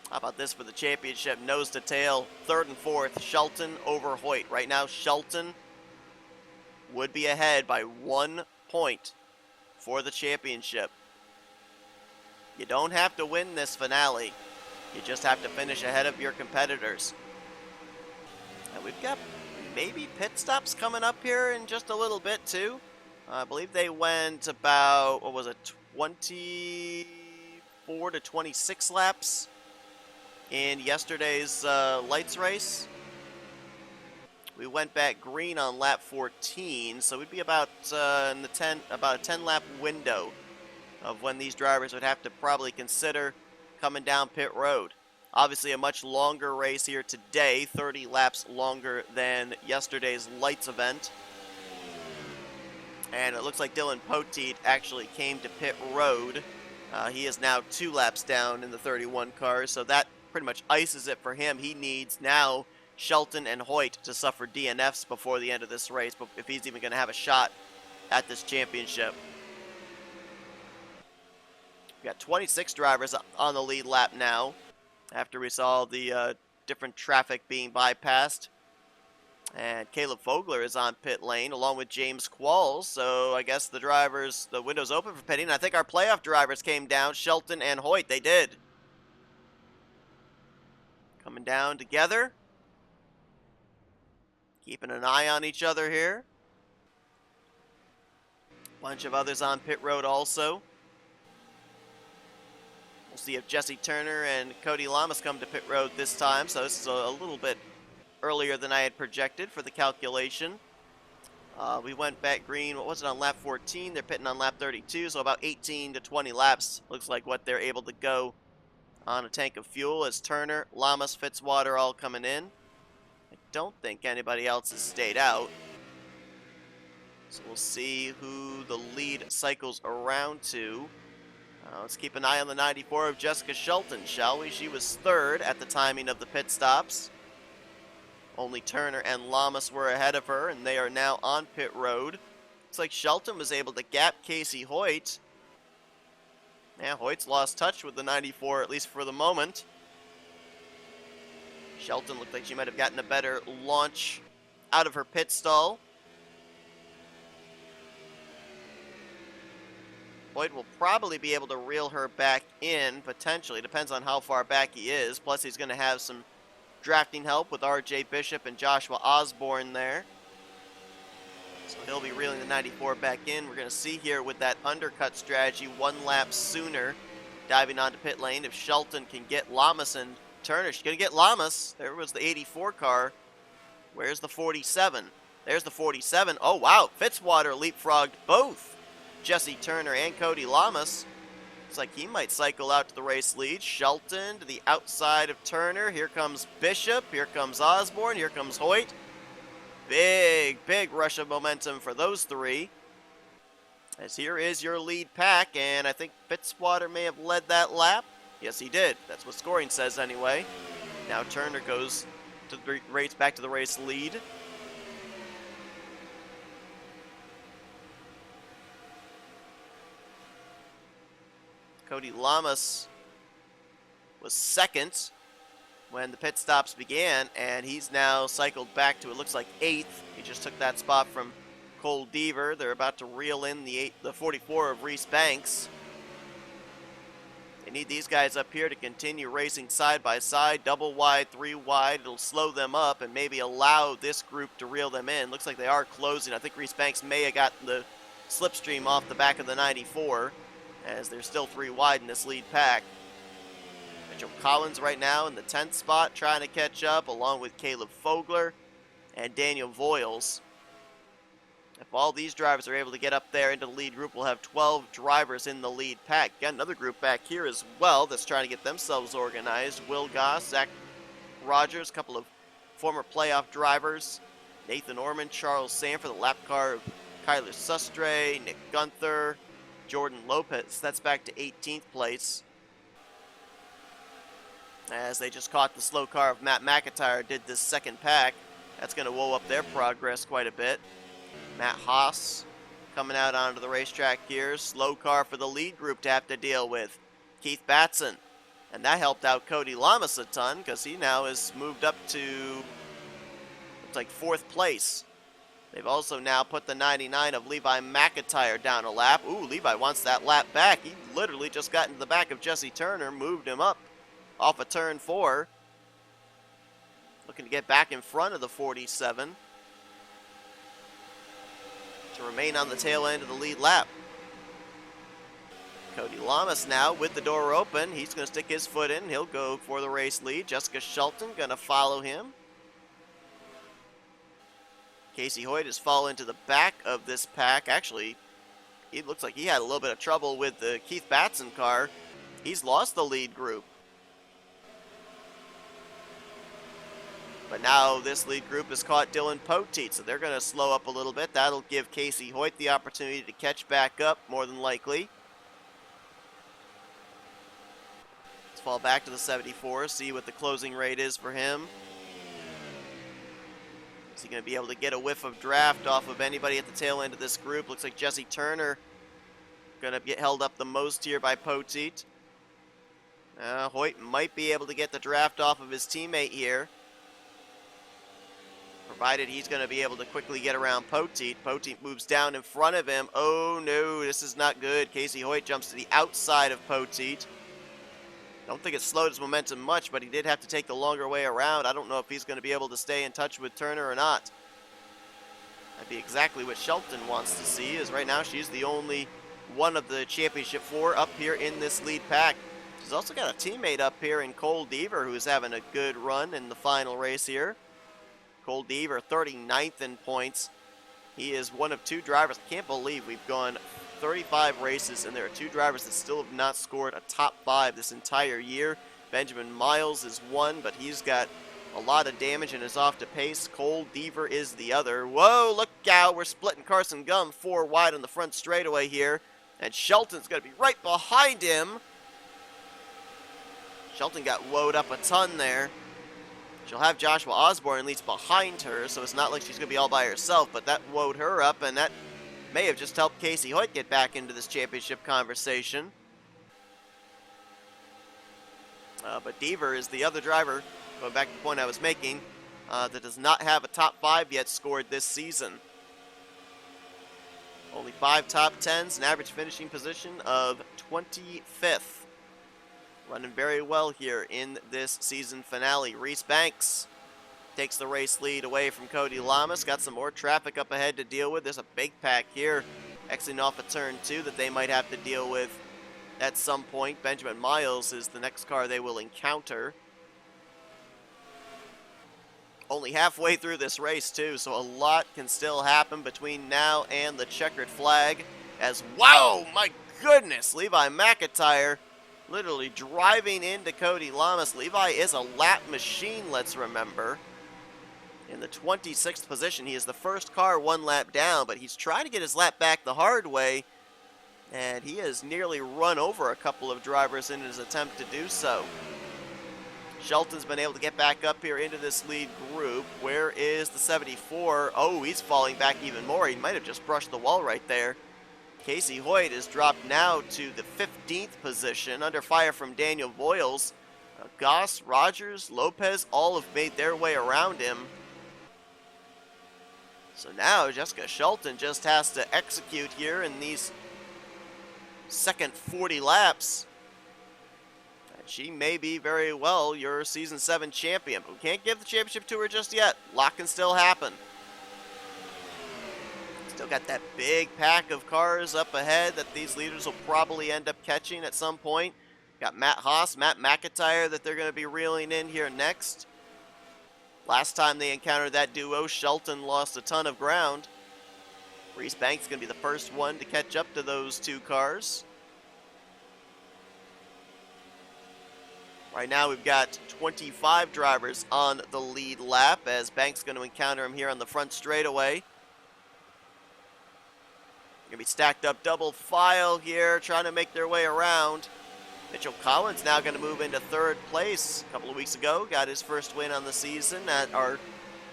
How about this for the championship? Nose to tail, third and fourth, Shelton over Hoyt. Right now, Shelton would be ahead by 1 point for the championship. You don't have to win this finale. You just have to finish ahead of your competitors. And we've got maybe pit stops coming up here in just a little bit, too. I believe they went about, 24 to 26 laps in yesterday's lights race. We went back green on lap 14, so we'd be about in the about a 10-lap window of when these drivers would have to probably consider coming down pit road. Obviously, a much longer race here today, 30 laps longer than yesterday's lights event. And it looks like Dylan Poteet actually came to pit road. He is now 2 laps down in the 31 car, so that pretty much ices it for him. He needs now Shelton and Hoyt to suffer DNFs before the end of this race, but if he's even going to have a shot at this championship. We got 26 drivers on the lead lap now after we saw the different traffic being bypassed. And Caleb Fogler is on pit lane along with James Qualls, so I guess the window's open for pitting. I think our playoff drivers came down, Shelton and Hoyt. They did. Coming down together. Keeping an eye on each other here. Bunch of others on pit road also. We'll see if Jesse Turner and Cody Lamas come to pit road this time, so this is a little bit earlier than I had projected for the calculation. We went back green, what was it, on lap 14? They're pitting on lap 32, so about 18 to 20 laps looks like what they're able to go on a tank of fuel as Turner, Lamas, Fitzwater all coming in. I don't think anybody else has stayed out. So we'll see who the lead cycles around to. Let's keep an eye on the 94 of Jessica Shelton, shall we? She was third at the timing of the pit stops. Only Turner and Lamas were ahead of her, and they are now on pit road. Looks like Shelton was able to gap Casey Hoyt. Yeah, Hoyt's lost touch with the 94, at least for the moment. Shelton looked like she might have gotten a better launch out of her pit stall. Hoyt will probably be able to reel her back in, potentially. Depends on how far back he is. Plus, he's going to have some drafting help with R.J. Bishop and Joshua Osborne there. So he'll be reeling the 94 back in. We're going to see here with that undercut strategy 1 lap sooner, diving onto pit lane. If Shelton can get Lamas and Turner, she's going to get Lamas. There was the 84 car. Where's the 47? There's the 47. Oh, wow. Fitzwater leapfrogged both Jesse Turner and Cody Lamas. Looks like he might cycle out to the race lead. Shelton to the outside of Turner. Here comes Bishop. Here comes Osborne. Here comes Hoyt. Big rush of momentum for those three. As here is your lead pack, and I think Fitzwater may have led that lap. Yes, he did. That's what scoring says anyway. Now Turner goes to the race, back to the race lead. Cody Lamas was second when the pit stops began, and he's now cycled back to, it looks like, 8th. He just took that spot from Cole Deaver. They're about to reel in the 44 of Reese Banks. They need these guys up here to continue racing side by side, double wide, three wide. It'll slow them up and maybe allow this group to reel them in. Looks like they are closing. I think Reese Banks may have got the slipstream off the back of the 94, as they're still three wide in this lead pack. Mitchell Collins right now in the 10th spot trying to catch up, along with Caleb Fogler and Daniel Voiles. If all these drivers are able to get up there into the lead group, we'll have 12 drivers in the lead pack. Got another group back here as well that's trying to get themselves organized. Will Goss, Zach Rogers, a couple of former playoff drivers. Nathan Orman, Charles Sanford, the lap car of Kyler Sustre, Nick Gunther, Jordan Lopez. That's back to 18th place, as they just caught the slow car of Matt McIntyre, did this second pack. That's going to woe up their progress quite a bit. Matt Haas coming out onto the racetrack here. Slow car for the lead group to have to deal with. Keith Batson. And that helped out Cody Lamas a ton, because he now has moved up to, looks like, 4th place. They've also now put the 99 of Levi McIntyre down a lap. Ooh, Levi wants that lap back. He literally just got into the back of Jesse Turner, moved him up off of turn 4. Looking to get back in front of the 47. To remain on the tail end of the lead lap. Cody Lamas now with the door open. He's going to stick his foot in. He'll go for the race lead. Jessica Shelton going to follow him. Casey Hoyt has fallen into the back of this pack. Actually, it looks like he had a little bit of trouble with the Keith Batson car. He's lost the lead group. But now this lead group has caught Dylan Poteet, so they're going to slow up a little bit. That'll give Casey Hoyt the opportunity to catch back up, more than likely. Let's fall back to the 74, see what the closing rate is for him. Is he going to be able to get a whiff of draft off of anybody at the tail end of this group? Looks like Jesse Turner going to get held up the most here by Poteet. Hoyt might be able to get the draft off of his teammate here, provided he's going to be able to quickly get around Poteet. Poteet moves down in front of him. Oh no, this is not good. Casey Hoyt jumps to the outside of Poteet. Don't think it slowed his momentum much, but he did have to take the longer way around. I don't know if he's going to be able to stay in touch with Turner or not. That'd be exactly what Shelton wants to see, as right now she's the only one of the championship 4 up here in this lead pack. She's also got a teammate up here in Cole Deaver, who's having a good run in the final race here. Cole Deaver, 39th in points. He is one of 2 drivers. I can't believe we've gone 35 races, and there are 2 drivers that still have not scored a top 5 this entire year. Benjamin Miles is one, but he's got a lot of damage and is off to pace. Cole Deaver is the other. Whoa, look out. We're splitting Carson Gum 4 wide on the front straightaway here, and Shelton's going to be right behind him. Shelton got woed up a ton there. She'll have Joshua Osborne at least behind her, so it's not like she's going to be all by herself, but that woed her up, and that may have just helped Casey Hoyt get back into this championship conversation. But Deaver is the other driver, going back to the point I was making, that does not have a top 5 yet scored this season. Only 5 top 10s, an average finishing position of 25th. Running very well here in this season finale. Reese Banks takes the race lead away from Cody Lamas. Got some more traffic up ahead to deal with. There's a big pack here exiting off of turn 2 that they might have to deal with at some point. Benjamin Miles is the next car they will encounter. Only halfway through this race too, so a lot can still happen between now and the checkered flag. As, wow, my goodness, Levi McIntyre literally driving into Cody Lamas. Levi is a lap machine, let's remember. In the 26th position, he is the first car 1 lap down, but he's trying to get his lap back the hard way, and he has nearly run over a couple of drivers in his attempt to do so. Shelton's been able to get back up here into this lead group. Where is the 74? Oh, he's falling back even more. He might have just brushed the wall right there. Casey Hoyt is dropped now to the 15th position, under fire from Daniel Voiles. Goss, Rogers, Lopez, all have made their way around him. So now Jessica Shelton just has to execute here in these second 40 laps And she may be very well your Season 7 champion, but we can't give the championship to her just yet. A lot can still happen. Still got that big pack of cars up ahead that these leaders will probably end up catching at some point. Got Matt Haas, Matt McIntyre that they're going to be reeling in here next. Last time they encountered that duo, Shelton lost a ton of ground. Reese Banks is going to be the first one to catch up to those two cars. Right now we've got 25 drivers on the lead lap as Banks is going to encounter him here on the front straightaway. Going to be stacked up double file here, trying to make their way around. Mitchell Collins now going to move into third place. A couple of weeks ago, got his first win on the season at our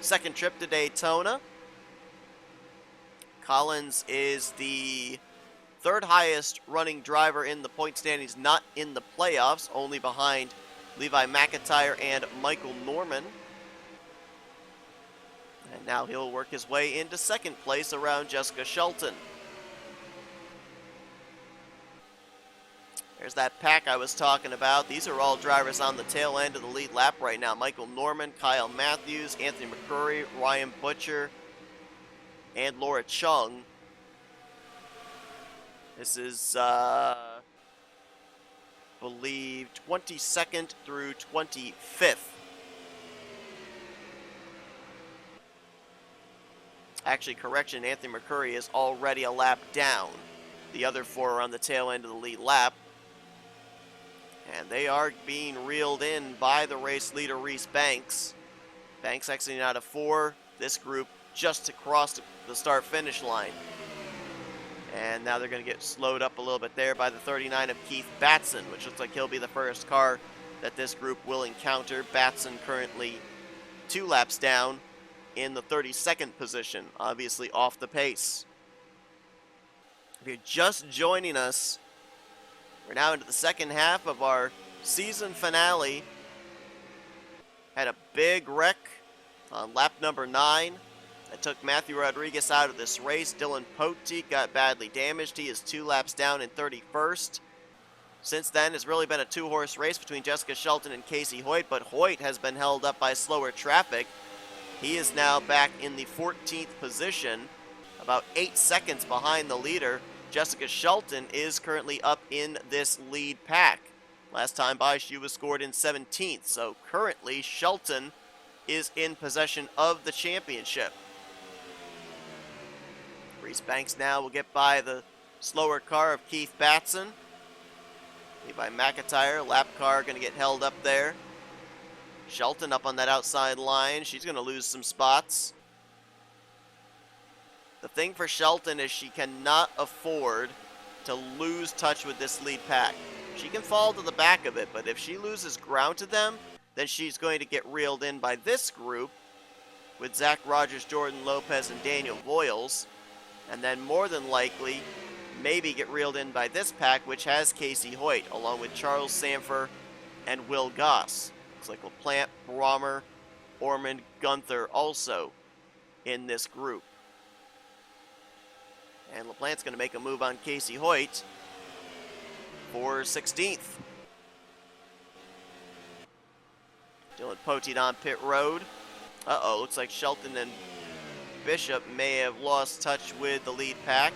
second trip to Daytona. Collins is the third highest running driver in the point standings, not in the playoffs, only behind Levi McIntyre and Michael Norman. And now he'll work his way into second place around Jessica Shelton. There's that pack I was talking about. These are all drivers on the tail end of the lead lap right now. Michael Norman, Kyle Matthews, Anthony McCurry, Ryan Butcher, and Laura Chung. This is, believe, 22nd through 25th. Actually, correction, Anthony McCurry is already a lap down. The other four are on the tail end of the lead lap. And they are being reeled in by the race leader, Reese Banks. Banks exiting out of four. This group just to cross the start-finish line. And now they're going to get slowed up a little bit there by the 39 of Keith Batson, which looks like he'll be the first car that this group will encounter. Batson currently 2 laps down in the 32nd position, obviously off the pace. If you're just joining us, we're now into the second half of our season finale. Had a big wreck on lap number 9 that took Matthew Rodriguez out of this race. Dylan Poteet got badly damaged. He is 2 laps down in 31st. Since then, it's really been a 2-horse race between Jessica Shelton and Casey Hoyt, but Hoyt has been held up by slower traffic. He is now back in the 14th position, about 8 seconds behind the leader. Jessica Shelton is currently up in this lead pack. Last time by, she was scored in 17th, so currently Shelton is in possession of the championship. Reese Banks now will get by the slower car of Keith Batson. Levi McIntyre, lap car, going to get held up there. Shelton up on that outside line. She's going to lose some spots. The thing for Shelton is she cannot afford to lose touch with this lead pack. She can fall to the back of it, but if she loses ground to them, then she's going to get reeled in by this group with Zach Rogers, Jordan Lopez, and Daniel Voiles. And then more than likely, maybe get reeled in by this pack, which has Casey Hoyt, along with Charles Sanford and Will Goss. Looks like LaPlante, Brommer, Ormond, Gunther also in this group. And LaPlante's going to make a move on Casey Hoyt for 16th. Dylan Poteet on pit road. Looks like Shelton and Bishop may have lost touch with the lead pack.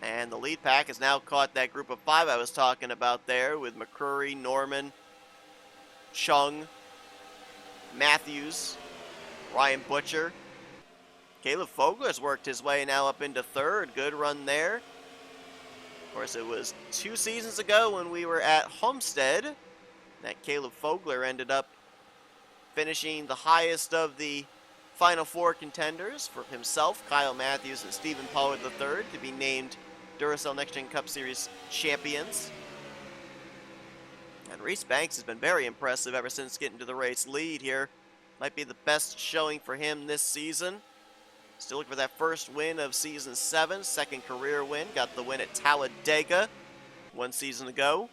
And the lead pack has now caught that group of 5 I was talking about there with McCurry, Norman, Chung, Matthews, Ryan Butcher. Caleb Fogler's worked his way now up into 3rd. Good run there. Of course, it was 2 seasons ago when we were at Homestead that Caleb Fogler ended up finishing the highest of the Final 4 contenders for himself, Kyle Matthews, and Stephen Pollard III to be named Duracell Next Gen Cup Series champions. And Reese Banks has been very impressive ever since getting to the race lead here. Might be the best showing for him this season. Still looking for that first win of Season 7, second career win. Got the win at Talladega 1 season ago.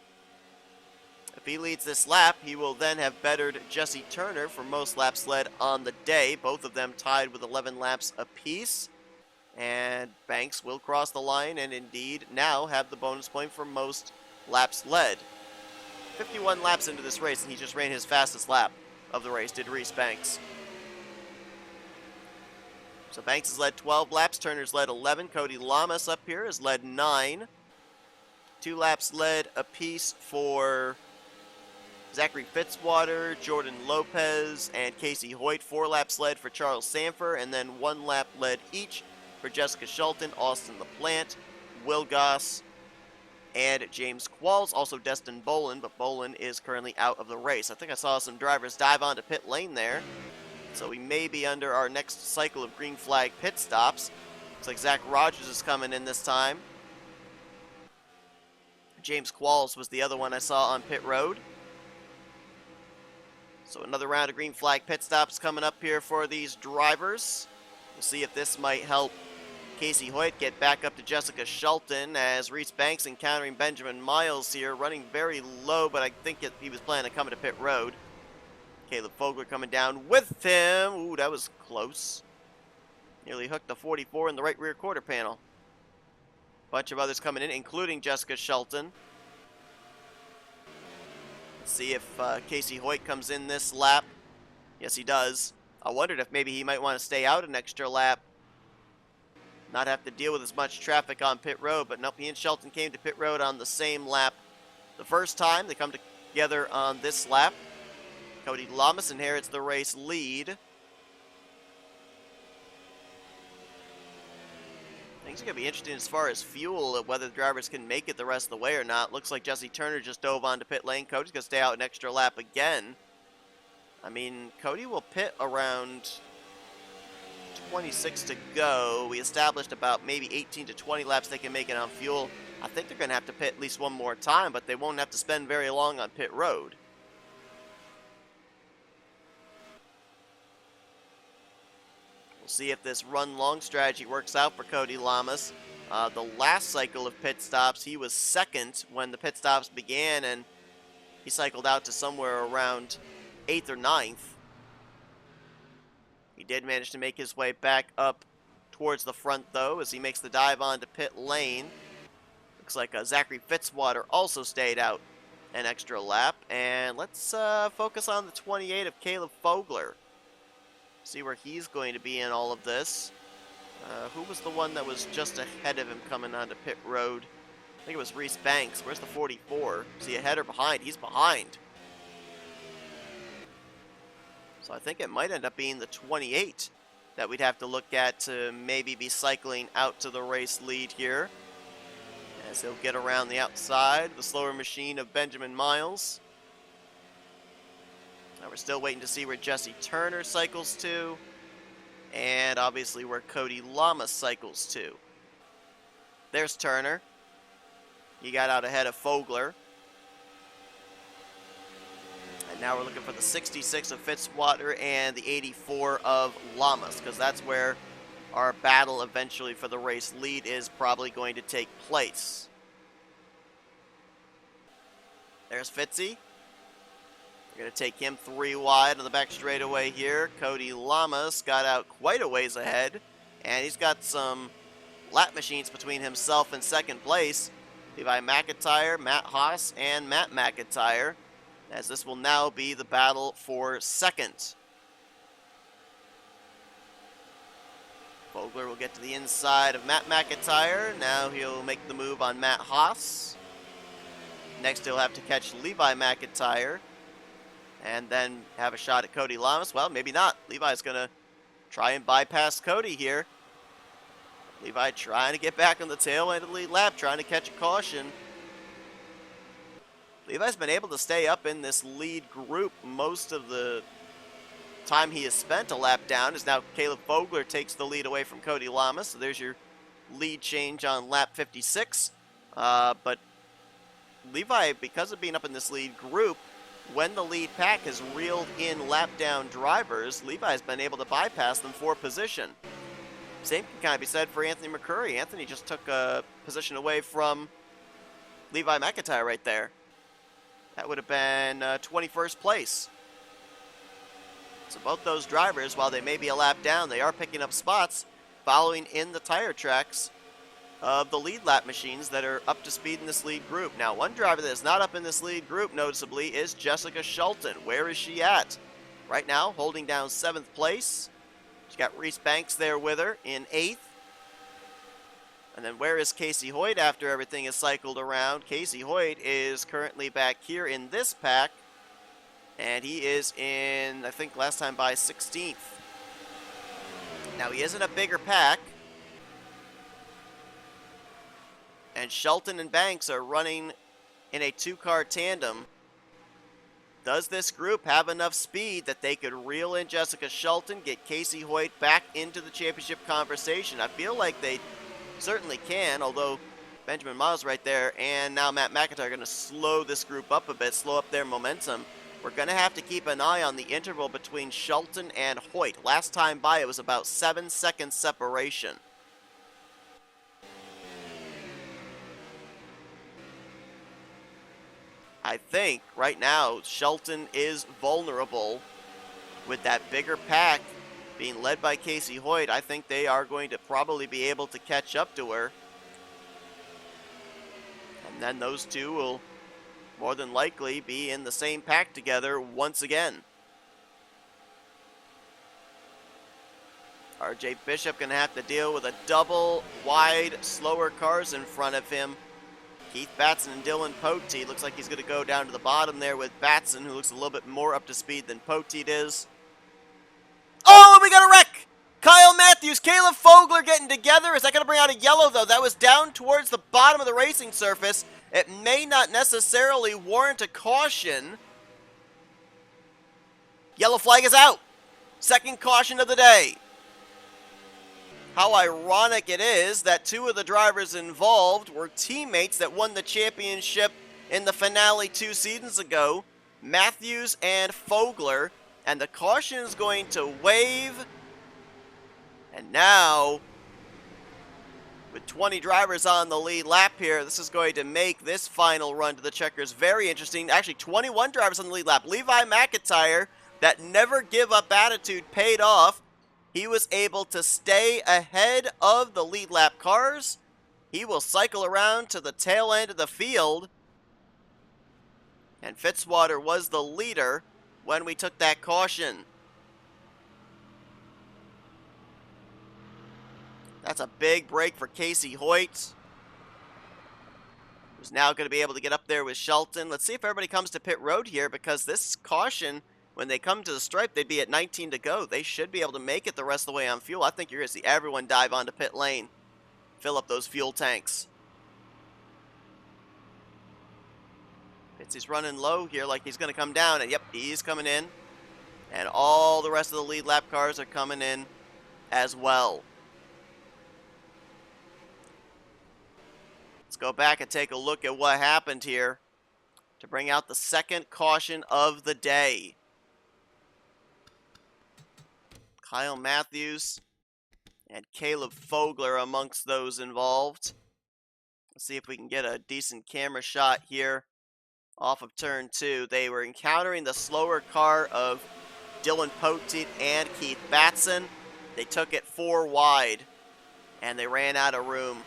If he leads this lap, he will then have bettered Jesse Turner for most laps led on the day. Both of them tied with 11 laps apiece. And Banks will cross the line and indeed now have the bonus point for most laps led. 51 laps into this race, and he just ran his fastest lap of the race, did Reese Banks. So Banks has led 12 laps, Turner's led 11, Cody Lamas up here has led 9. 2 laps led apiece for Zachary Fitzwater, Jordan Lopez, and Casey Hoyt. 4 laps led for Charles Sanford, and then 1 lap led each for Jessica Shelton, Austin LaPlante, Will Goss, and James Qualls. Also Destin Bolin, but Bolin is currently out of the race. I think I saw some drivers dive onto pit lane there. So we may be under our next cycle of green flag pit stops. Looks like Zach Rogers is coming in this time. James Qualls was the other one I saw on pit road. So another round of green flag pit stops coming up here for these drivers. We'll see if this might help Casey Hoyt get back up to Jessica Shelton, as Reese Banks encountering Benjamin Miles here, running very low, but I think he was planning to come to pit road. Caleb Fogler coming down with him. Ooh, that was close. Nearly hooked the 44 in the right rear quarter panel. Bunch of others coming in, including Jessica Shelton. Let's see if Casey Hoyt comes in this lap. Yes, he does. I wondered if maybe he might want to stay out an extra lap, not have to deal with as much traffic on pit road, but nope, he and Shelton came to pit road on the same lap the first time. They come together on this lap. Cody Lamas inherits the race lead. Things are going to be interesting as far as fuel, whether the drivers can make it the rest of the way or not. Looks like Jesse Turner just dove onto pit lane. Cody's going to stay out an extra lap again. I mean, Cody will pit around 26 to go. We established about maybe 18 to 20 laps they can make it on fuel. I think they're going to have to pit at least one more time, but they won't have to spend very long on pit road. See if this run long strategy works out for Cody Lamas. The last cycle of pit stops, he was second when the pit stops began, and he cycled out to somewhere around 8th or 9th. He did manage to make his way back up towards the front, though, as he makes the dive onto pit lane. Looks like Zachary Fitzwater also stayed out an extra lap. And let's focus on the 28 of Caleb Fogler. See where he's going to be in all of this. Who was the one that was just ahead of him coming onto pit road? I think it was Reese Banks. Where's the 44? Is he ahead or behind? He's behind. So I think it might end up being the 28 that we'd have to look at to maybe be cycling out to the race lead here, as he'll get around the outside, the slower machine of Benjamin Miles. Now we're still waiting to see where Jesse Turner cycles to, and obviously where Cody Lamas cycles to. There's Turner. He got out ahead of Fogler. And now we're looking for the 66 of Fitzwater and the 84 of Lamas, because that's where our battle eventually for the race lead is probably going to take place. There's Fitzy. We're going to take him 3 wide on the back straightaway here. Cody Lamas got out quite a ways ahead, and he's got some lap machines between himself and second place. Levi McIntyre, Matt Haas, and Matt McIntyre, as this will now be the battle for second. Fogler will get to the inside of Matt McIntyre. Now he'll make the move on Matt Haas. Next he'll have to catch Levi McIntyre, and then have a shot at Cody Lamas. Well, maybe not. Levi's going to try and bypass Cody here. Levi trying to get back on the tail end of the lead lap, trying to catch a caution. Levi's been able to stay up in this lead group most of the time he has spent a lap down, as now Caleb Fogler takes the lead away from Cody Lamas. So there's your lead change on lap 56. But Levi, because of being up in this lead group, when the lead pack has reeled in lap down drivers, Levi's been able to bypass them for position. Same can kind of be said for Anthony McCurry. Anthony just took a position away from Levi McIntyre right there. That would have been 21st place. So both those drivers, while they may be a lap down, they are picking up spots, following in the tire tracks of the lead lap machines that are up to speed in this lead group. Now, one driver that is not up in this lead group, noticeably, is Jessica Shelton. Where is she at? Right now, holding down 7th place. She's got Reese Banks there with her in 8th. And then where is Casey Hoyt after everything is cycled around? Casey Hoyt is currently back here in this pack. And he is in, I think last time by 16th. Now, he is in a bigger pack. And Shelton and Banks are running in a 2-car tandem. Does this group have enough speed that they could reel in Jessica Shelton, get Casey Hoyt back into the championship conversation? I feel like they certainly can, although Benjamin Miles right there and now Matt McIntyre are going to slow this group up a bit, slow up their momentum. We're going to have to keep an eye on the interval between Shelton and Hoyt. Last time by, it was about 7-second separation. I think right now Shelton is vulnerable with that bigger pack being led by Casey Hoyt. I think they are going to probably be able to catch up to her. And then those two will more than likely be in the same pack together once again. RJ Bishop going to have to deal with a double wide, slower cars in front of him. Keith Batson and Dylan Poteet. Looks like he's going to go down to the bottom there with Batson, who looks a little bit more up to speed than Poteet is. Oh, we got a wreck! Kyle Matthews, Caleb Fogler getting together. Is that going to bring out a yellow, though? That was down towards the bottom of the racing surface. It may not necessarily warrant a caution. Yellow flag is out. Second caution of the day. How ironic it is that 2 of the drivers involved were teammates that won the championship in the finale 2 seasons ago, Matthews and Fogler, and the caution is going to wave. And now, with 20 drivers on the lead lap here, this is going to make this final run to the checkers very interesting. Actually, 21 drivers on the lead lap. Levi McIntyre, that never give up attitude paid off. He was able to stay ahead of the lead lap cars. He will cycle around to the tail end of the field. And Fitzwater was the leader when we took that caution. That's a big break for Casey Hoyt, who's now going to be able to get up there with Shelton. Let's see if everybody comes to pit road here, because this caution, when they come to the stripe, they'd be at 19 to go. They should be able to make it the rest of the way on fuel. I think you're going to see everyone dive onto pit lane, fill up those fuel tanks. Fitzy's running low here like he's going to come down, and yep, he's coming in. And all the rest of the lead lap cars are coming in as well. Let's go back and take a look at what happened here to bring out the second caution of the day. Kyle Matthews and Caleb Fogler amongst those involved. Let's see if we can get a decent camera shot here off of turn 2. They were encountering the slower car of Dylan Poteet and Keith Batson. They took it 4 wide and they ran out of room.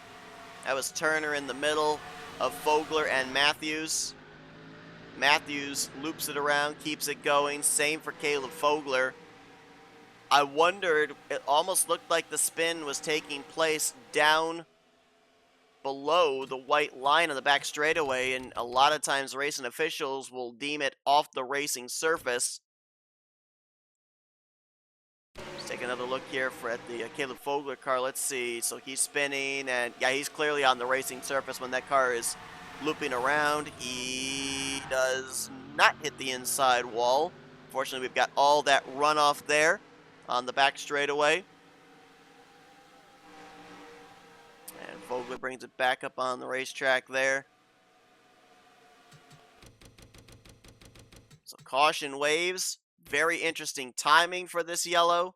That was Turner in the middle of Fogler and Matthews. Matthews loops it around, keeps it going. Same for Caleb Fogler. I wondered, it almost looked like the spin was taking place down below the white line on the back straightaway, and a lot of times racing officials will deem it off the racing surface. Let's take another look here at the Caleb Fogler car. Let's see. So he's spinning, and yeah, he's clearly on the racing surface when that car is looping around. He does not hit the inside wall. Fortunately, we've got all that runoff there on the back straightaway. And Fogler brings it back up on the racetrack there. So caution waves. Very interesting timing for this yellow.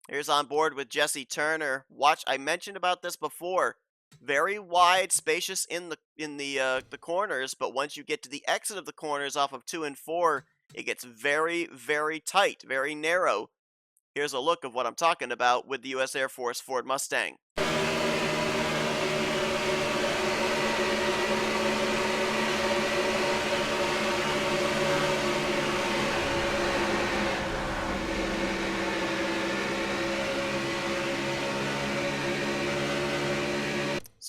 Here's on board with Jesse Turner. Watch, I mentioned about this before. Very wide, spacious in the corners, but once you get to the exit of the corners off of 2 and 4, it gets very, very tight, very narrow. Here's a look of what I'm talking about with the U.S. Air Force Ford Mustang.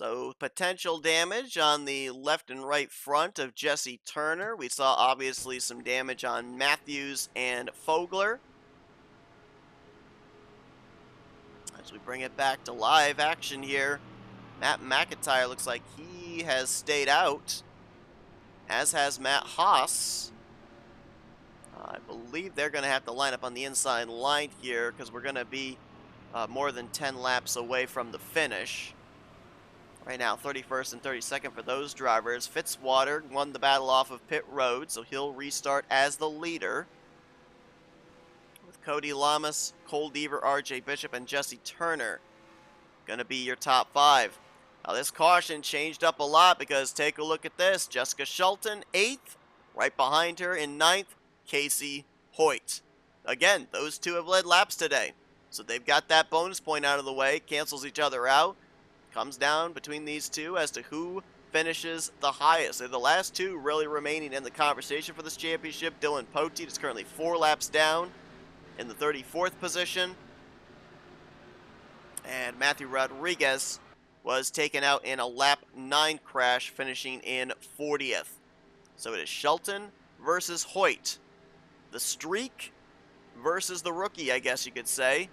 So potential damage on the left and right front of Jesse Turner. We saw obviously some damage on Matthews and Fogler. As we bring it back to live action here, Matt McIntyre looks like he has stayed out, as has Matt Haas. I believe they're going to have to line up on the inside line here because we're going to be more than 10 laps away from the finish. Right now, 31st and 32nd for those drivers. Fitzwater won the battle off of pit road, so he'll restart as the leader. With Cody Lamas, Cole Deaver, RJ Bishop, and Jesse Turner going to be your top 5. Now this caution changed up a lot because take a look at this. Jessica Shelton, 8th. Right behind her in 9th, Casey Hoyt. Again, those two have led laps today. So they've got that bonus point out of the way, cancels each other out. Comes down between these two as to who finishes the highest. They're the last two really remaining in the conversation for this championship. Dylan Poteet is currently 4 laps down in the 34th position. And Matthew Rodriguez was taken out in a lap 9 crash, finishing in 40th. So it is Shelton versus Hoyt. The streak versus the rookie, I guess you could say.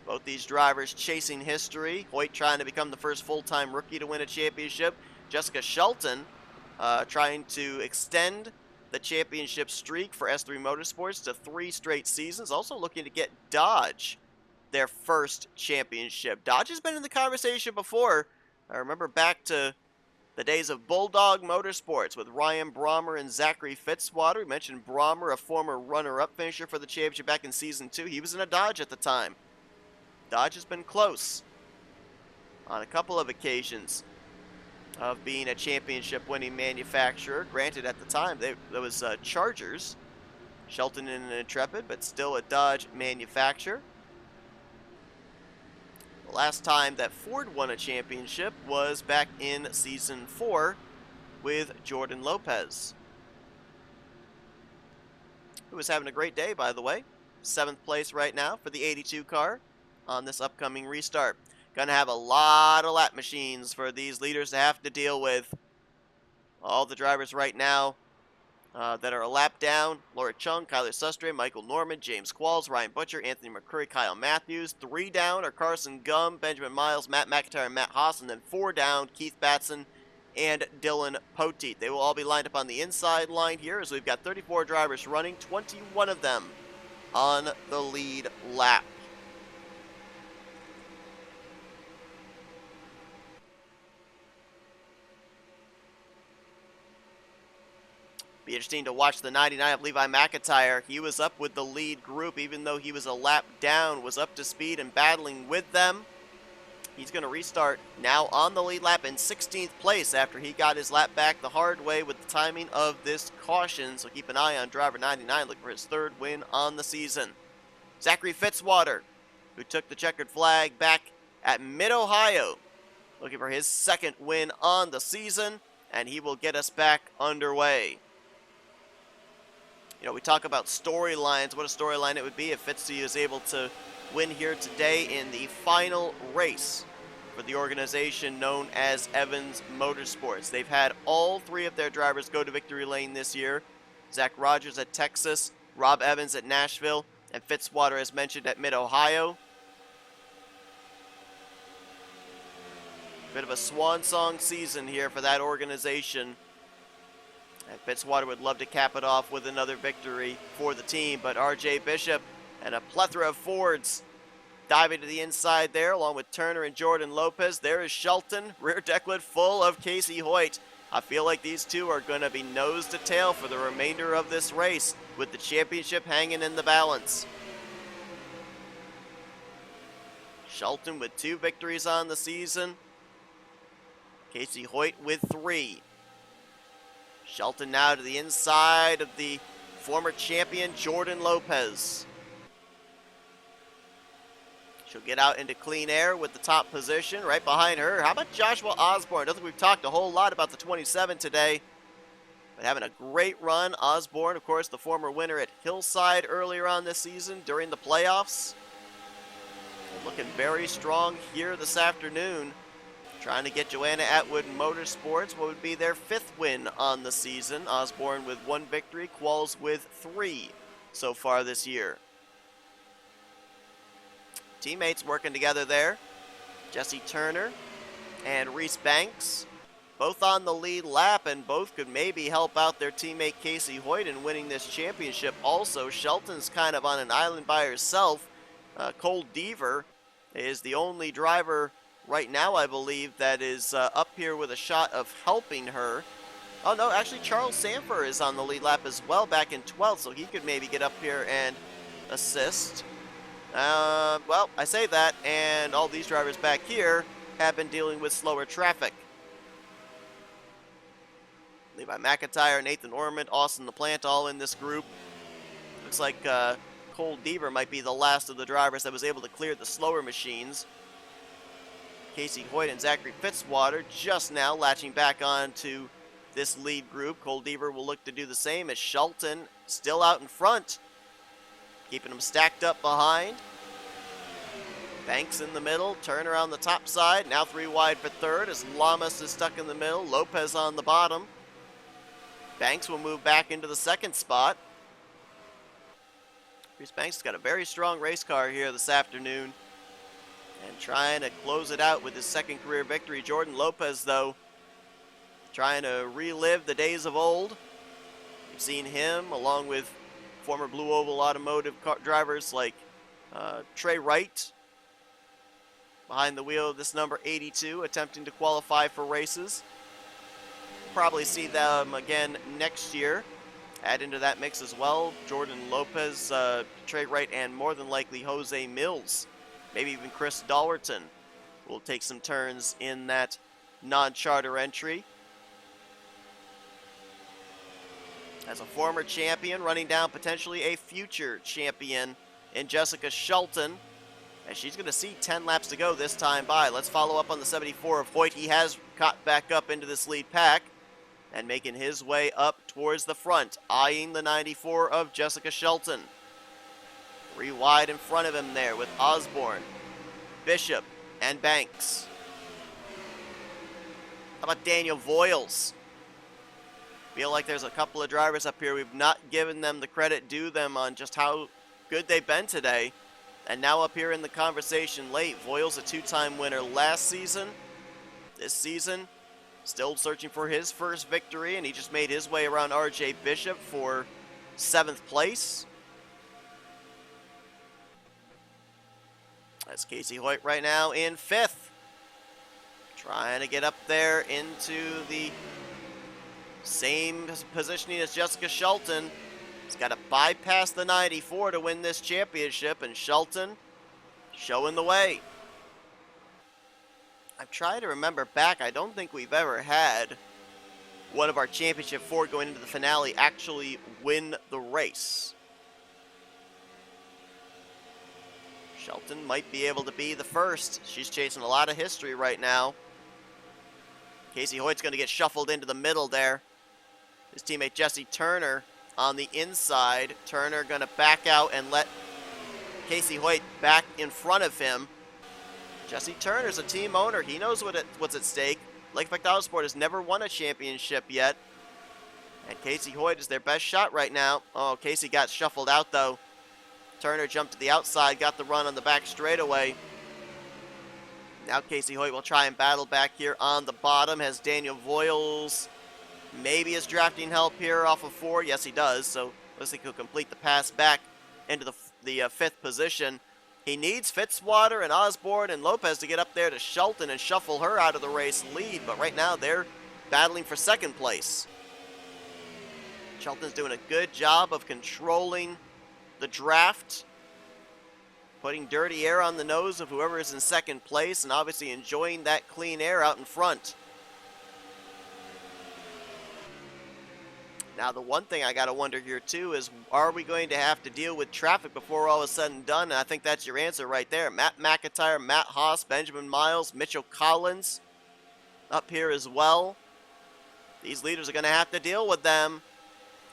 Both these drivers chasing history. Hoyt trying to become the first full-time rookie to win a championship. Jessica Shelton trying to extend the championship streak for S3 Motorsports to 3 straight seasons. Also looking to get Dodge their first championship. Dodge has been in the conversation before. I remember back to the days of Bulldog Motorsports with Ryan Brommer and Zachary Fitzwater. We mentioned Brommer, a former runner-up finisher for the championship back in Season 2. He was in a Dodge at the time. Dodge has been close on a couple of occasions of being a championship-winning manufacturer. Granted, at the time, there was Chargers, Shelton in an Intrepid, but still a Dodge manufacturer. The last time that Ford won a championship was back in Season 4 with Jordan Lopez, who was having a great day, by the way. 7th place right now for the 82 car on this upcoming restart. Gonna have a lot of lap machines for these leaders to have to deal with. All the drivers right now that are a lap down: Laura Chung, Kyler Sustre, Michael Norman, James Qualls, Ryan Butcher, Anthony McCurry, Kyle Matthews. 3 down are Carson Gum, Benjamin Miles, Matt McIntyre, and Matt Haas. And then 4 down, Keith Batson and Dylan Poteet. They will all be lined up on the inside line here, as we've got 34 drivers running, 21 of them on the lead lap. Be interesting to watch the 99 of Levi McIntyre. He was up with the lead group, even though he was a lap down, was up to speed and battling with them. He's going to restart now on the lead lap in 16th place after he got his lap back the hard way with the timing of this caution. So keep an eye on driver 99, looking for his 3rd win on the season. Zachary Fitzwater, who took the checkered flag back at Mid-Ohio, looking for his 2nd win on the season, and he will get us back underway. You know, we talk about storylines, what a storyline it would be if Fitzy is able to win here today in the final race for the organization known as Evans Motorsports. They've had all 3 of their drivers go to victory lane this year. Zach Rogers at Texas, Rob Evans at Nashville, and Fitzwater, as mentioned, at Mid-Ohio. Bit of a swan song season here for that organization. And Fitzwater would love to cap it off with another victory for the team, but RJ Bishop and a plethora of Fords diving to the inside there, along with Turner and Jordan Lopez. There is Shelton, rear decklet full of Casey Hoyt. I feel like these two are going to be nose to tail for the remainder of this race, with the championship hanging in the balance. Shelton with 2 victories on the season. Casey Hoyt with 3. Shelton now to the inside of the former champion Jordan Lopez. She'll get out into clean air with the top position right behind her. How about Joshua Osborne? I don't think we've talked a whole lot about the 27 today, but having a great run. Osborne, of course, the former winner at Hillside earlier on this season during the playoffs. Looking very strong here this afternoon trying to get Joanna Atwood Motorsports what would be their 5th win on the season. Osborne with 1 victory, Qualls with 3 so far this year. Teammates working together there. Jesse Turner and Reese Banks, both on the lead lap, and both could maybe help out their teammate Casey Hoyt in winning this championship. Also, Shelton's kind of on an island by herself. Cole Deaver is the only driver right now, I believe, that is up here with a shot of helping her. Oh no, actually Charles Sanford is on the lead lap as well, back in 12th, so he could maybe get up here and assist. Well, I say that, and all these drivers back here have been dealing with slower traffic. Levi McIntyre, Nathan Ormond, Austin LaPlante, all in this group. Looks like Cole Deaver might be the last of the drivers that was able to clear the slower machines. Casey Hoyt and Zachary Fitzwater just now latching back on to this lead group. Cole Deaver will look to do the same, as Shelton still out in front, keeping them stacked up behind. Banks in the middle, Turner on the top side, now 3 wide for 3rd as Lamas is stuck in the middle, Lopez on the bottom. Banks will move back into the 2nd spot. Reese Banks has got a very strong race car here this afternoon, and trying to close it out with his 2nd career victory. Jordan Lopez, though, trying to relive the days of old. You've seen him along with former Blue Oval Automotive drivers like Trey Wright behind the wheel of this number 82, attempting to qualify for races. Probably see them again next year. Add into that mix as well Jordan Lopez, Trey Wright, and more than likely Jose Mills. Maybe even Chris Dalwerton will take some turns in that non-charter entry. As a former champion, running down potentially a future champion in Jessica Shelton, as she's going to see 10 laps to go this time by. Let's follow up on the 74 of Hoyt. He has caught back up into this lead pack and making his way up towards the front, eyeing the 94 of Jessica Shelton. 3 wide in front of him there with Osborne, Bishop, and Banks. How about Daniel Voiles? Feel like there's a couple of drivers up here we've not given them the credit due them on just how good they've been today. And now up here in the conversation late, Voiles a 2-time winner last season. This season, still searching for his first victory, and he just made his way around RJ Bishop for 7th place. That's Casey Hoyt right now in 5th. Trying to get up there into the same positioning as Jessica Shelton. He's got to bypass the 94 to win this championship, and Shelton showing the way. I'm trying to remember back, I don't think we've ever had one of our championship 4 going into the finale actually win the race. Shelton might be able to be the first. She's chasing a lot of history right now. Casey Hoyt's going to get shuffled into the middle there. His teammate Jesse Turner on the inside. Turner going to back out and let Casey Hoyt back in front of him. Jesse Turner's a team owner. He knows what's at stake. Lake Effect Autosport has never won a championship yet. And Casey Hoyt is their best shot right now. Oh, Casey got shuffled out though. Turner jumped to the outside, got the run on the back straightaway. Now Casey Hoyt will try and battle back here on the bottom. Has Daniel Voiles maybe his drafting help here off of 4? Yes, he does. So looks like he'll complete the pass back into the 5th position. He needs Fitzwater and Osborne and Lopez to get up there to Shelton and shuffle her out of the race lead. But right now they're battling for 2nd place. Shelton's doing a good job of controlling the draft, putting dirty air on the nose of whoever is in 2nd place, and obviously enjoying that clean air out in front. Now, the one thing I got to wonder here, too, is are we going to have to deal with traffic before all is said and done? And I think that's your answer right there. Matt McIntyre, Matt Haas, Benjamin Miles, Mitchell Collins up here as well. These leaders are going to have to deal with them.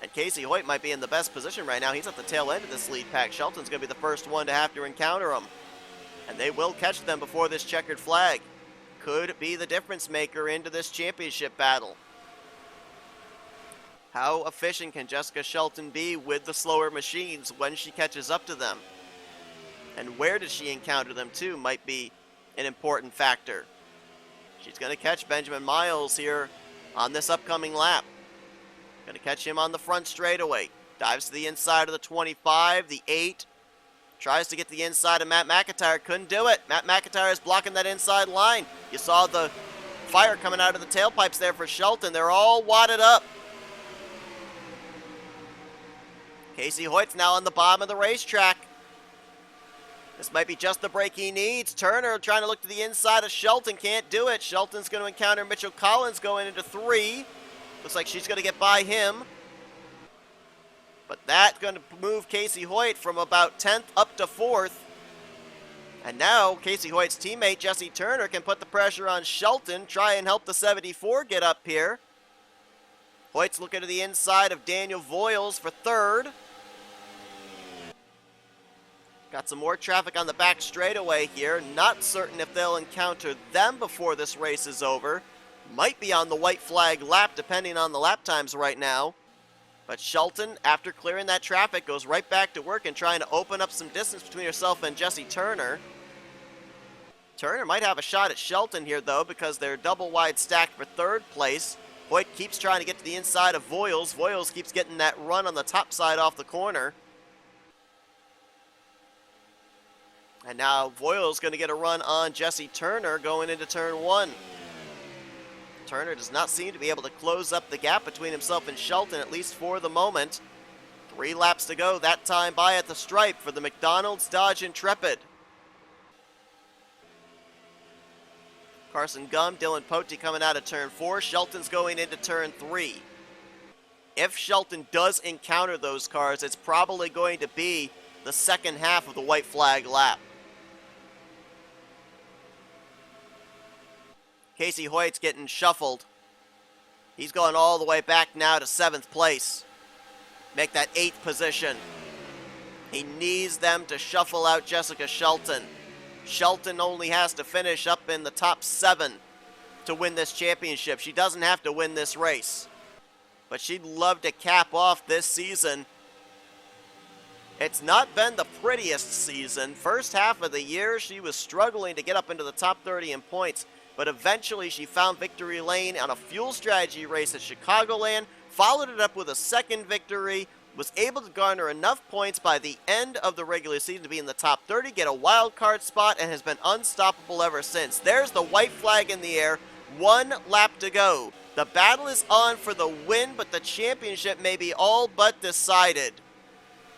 And Casey Hoyt might be in the best position right now. He's at the tail end of this lead pack. Shelton's going to be the first one to have to encounter them. And they will catch them before this checkered flag. could be the difference maker into this championship battle. How efficient can Jessica Shelton be with the slower machines when she catches up to them? And where does she encounter them too might be an important factor. She's going to catch Benjamin Miles here on this upcoming lap. Going to catch him on the front straightaway. Dives to the inside of the 25, the 8. Tries to get the inside of Matt McIntyre. Couldn't do it. Matt McIntyre is blocking that inside line. You saw the fire coming out of the tailpipes there for Shelton. They're all wadded up. Casey Hoyt's now on the bottom of the racetrack. This might be just the break he needs. Turner trying to look to the inside of Shelton. Can't do it. Shelton's going to encounter Mitchell Collins going into 3. Looks like she's going to get by him. But that's going to move Casey Hoyt from about 10th up to 4th. And now Casey Hoyt's teammate Jesse Turner can put the pressure on Shelton. Try and help the 74 get up here. Hoyt's looking to the inside of Daniel Voiles for 3rd. Got some more traffic on the back straightaway here. Not certain if they'll encounter them before this race is over. Might be on the white flag lap, depending on the lap times right now. But Shelton, after clearing that traffic, goes right back to work and trying to open up some distance between herself and Jesse Turner. Turner might have a shot at Shelton here, though, because they're double wide stacked for 3rd place. Hoyt keeps trying to get to the inside of Voiles. Voiles keeps getting that run on the top side off the corner. And now Voiles going to get a run on Jesse Turner going into turn 1. Turner does not seem to be able to close up the gap between himself and Shelton, at least for the moment. 3 laps to go, that time by at the stripe for the McDonald's Dodge Intrepid. Carson Gum, Dylan Pote coming out of turn 4. Shelton's going into turn 3. If Shelton does encounter those cars, it's probably going to be the second half of the white flag lap. Casey Hoyt's getting shuffled. He's going all the way back now to 7th place. Make that 8th position. He needs them to shuffle out Jessica Shelton. Shelton only has to finish up in the top 7 to win this championship. She doesn't have to win this race. But she'd love to cap off this season. It's not been the prettiest season. First half of the year, she was struggling to get up into the top 30 in points. But eventually she found victory lane on a fuel strategy race at Chicagoland, followed it up with a second victory, was able to garner enough points by the end of the regular season to be in the top 30, get a wild card spot, and has been unstoppable ever since. There's the white flag in the air, 1 lap to go. The battle is on for the win, but the championship may be all but decided.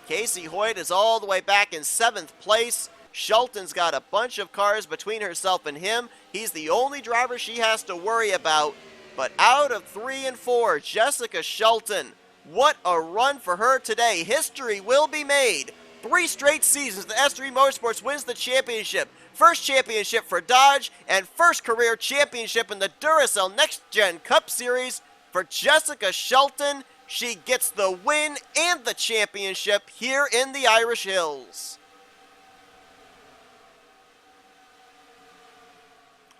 Casey Hoyt is all the way back in 7th place. Shelton's got a bunch of cars between herself and him. He's the only driver she has to worry about. But out of 3 and 4, Jessica Shelton, what a run for her today. History will be made. 3 straight seasons, the S3 Motorsports wins the championship. First championship for Dodge, and first career championship in the Duracell Next Gen Cup Series for Jessica Shelton. She gets the win and the championship here in the Irish Hills.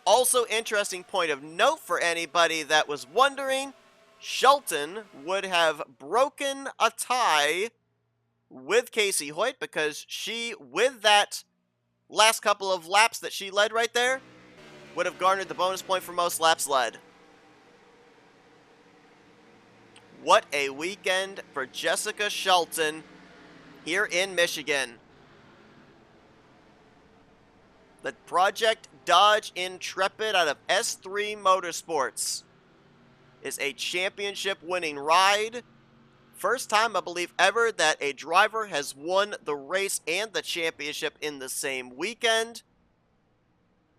Also, interesting point of note for anybody that was wondering, Shelton would have broken a tie with Casey Hoyt because she, with that last couple of laps that she led right there, would have garnered the bonus point for most laps led. What a weekend for Jessica Shelton here in Michigan. The Project Dodge Intrepid out of S3 Motorsports is a championship-winning ride. First time, I believe, ever that a driver has won the race and the championship in the same weekend.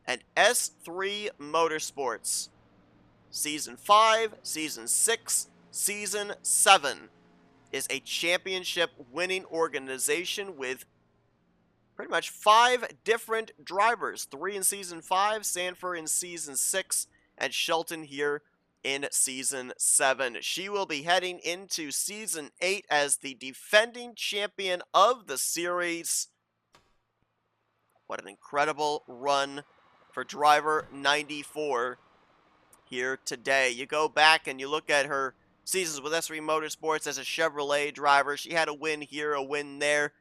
And S3 Motorsports, Season 5, Season 6, Season 7 is a championship-winning organization with pretty much 5 different drivers. 3 in Season 5, Sanford in Season 6, and Shelton here in Season 7. She will be heading into Season 8 as the defending champion of the series. What an incredible run for driver 94 here today. You go back and you look at her seasons with S3 Motorsports as a Chevrolet driver. She had a win here, a win there,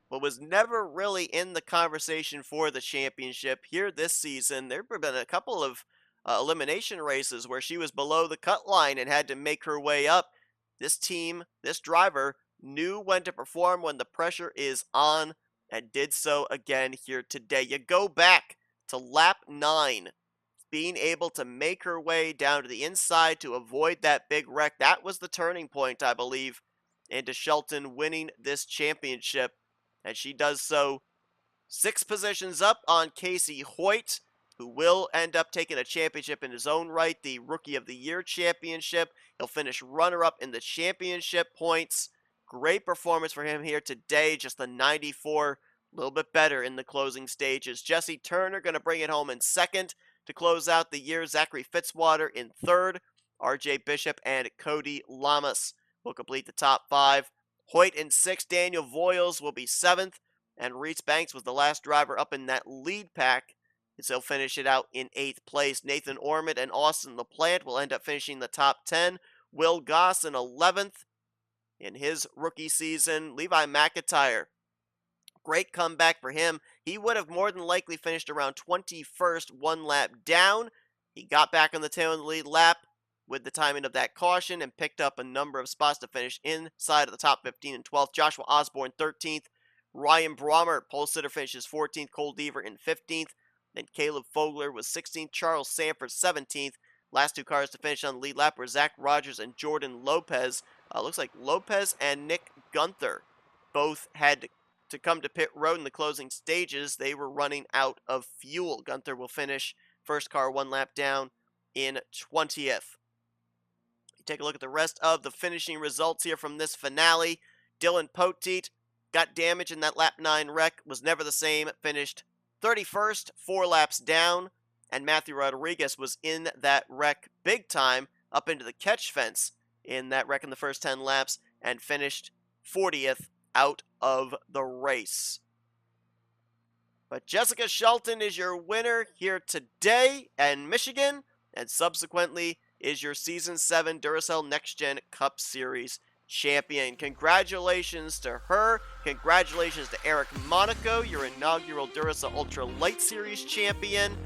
but was never really in the conversation for the championship. Here this season, there have been a couple of elimination races where she was below the cut line and had to make her way up. This team, this driver, knew when to perform when the pressure is on and did so again here today. You go back to lap 9, being able to make her way down to the inside to avoid that big wreck. That was the turning point, I believe, into Shelton winning this championship. And she does so 6 positions up on Casey Hoyt, who will end up taking a championship in his own right, the Rookie of the Year championship. He'll finish runner-up in the championship points. Great performance for him here today, just the 94, a little bit better in the closing stages. Jesse Turner going to bring it home in second to close out the year. Zachary Fitzwater in third. RJ Bishop and Cody Lamas will complete the top 5. Hoyt in 6th. Daniel Voiles will be 7th. And Reese Banks was the last driver up in that lead pack, so he'll finish it out in 8th place. Nathan Ormond and Austin LaPlante will end up finishing the top 10. Will Goss in 11th in his rookie season. Levi McIntyre, great comeback for him. He would have more than likely finished around 21st, 1 lap down. He got back on the tail of the lead lap with the timing of that caution and picked up a number of spots to finish inside of the top 15 and 12th. Joshua Osborne 13th. Ryan Brommer, pole sitter, finishes 14th. Cole Deaver in 15th. Then Caleb Fogler was 16th. Charles Sanford 17th. Last 2 cars to finish on the lead lap were Zach Rogers and Jordan Lopez. Looks like Lopez and Nick Gunther both had to come to pit road in the closing stages. They were running out of fuel. Gunther will finish first car 1 lap down in 20th. Take a look at the rest of the finishing results here from this finale. Dylan Poteet got damaged in that lap 9 wreck, was never the same, finished 31st, 4 laps down, and Matthew Rodriguez was in that wreck big time up into the catch fence in that wreck in the first 10 laps and finished 40th out of the race. But Jessica Shelton is your winner here today in Michigan, and subsequently is your Season 7 Duracell Next Gen Cup Series champion. Congratulations to her. Congratulations to Eric Monaco, your inaugural Duracell Ultra Light Series champion.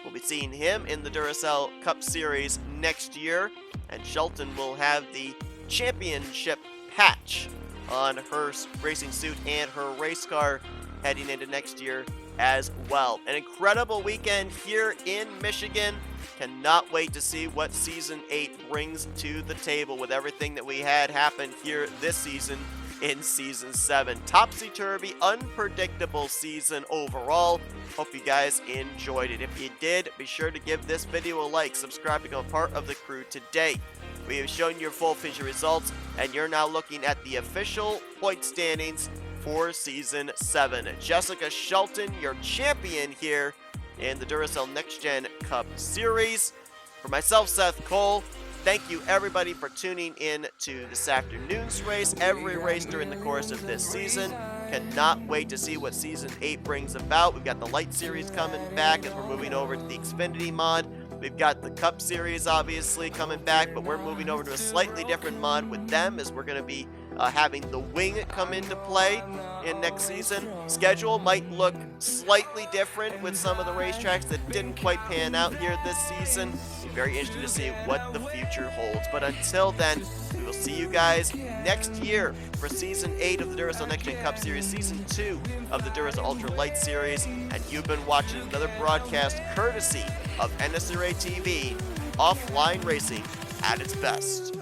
We'll be seeing him in the Duracell Cup Series next year, and Shelton will have the championship patch on her racing suit and her race car heading into next year as well. An incredible weekend here in Michigan. Cannot wait to see what Season 8 brings to the table with everything that we had happen here this season in Season 7. Topsy-turvy, unpredictable season overall. Hope you guys enjoyed it. If you did, be sure to give this video a like, subscribe to become a part of the crew today. We have shown your full feature results, and you're now looking at the official point standings for Season 7. Jessica Shelton, your champion here in the Duracell Next Gen Cup Series. For myself, Seth Cole, thank you everybody for tuning in to this afternoon's race, every race during the course of this season. Cannot wait to see what Season 8 brings about. We've got the Light Series coming back as we're moving over to the Xfinity mod. We've got the Cup Series obviously coming back, but we're moving over to a slightly different mod with them as we're going to be having the Wing come into play in next season. Schedule might look slightly different with some of the racetracks that didn't quite pan out here this season. Be very interested to see what the future holds. But until then, we will see you guys next year for Season 8 of the Duracell Next Gen Cup Series, Season 2 of the Duracell Ultra Light Series, and you've been watching another broadcast courtesy of NNSCRA TV, offline racing at its best.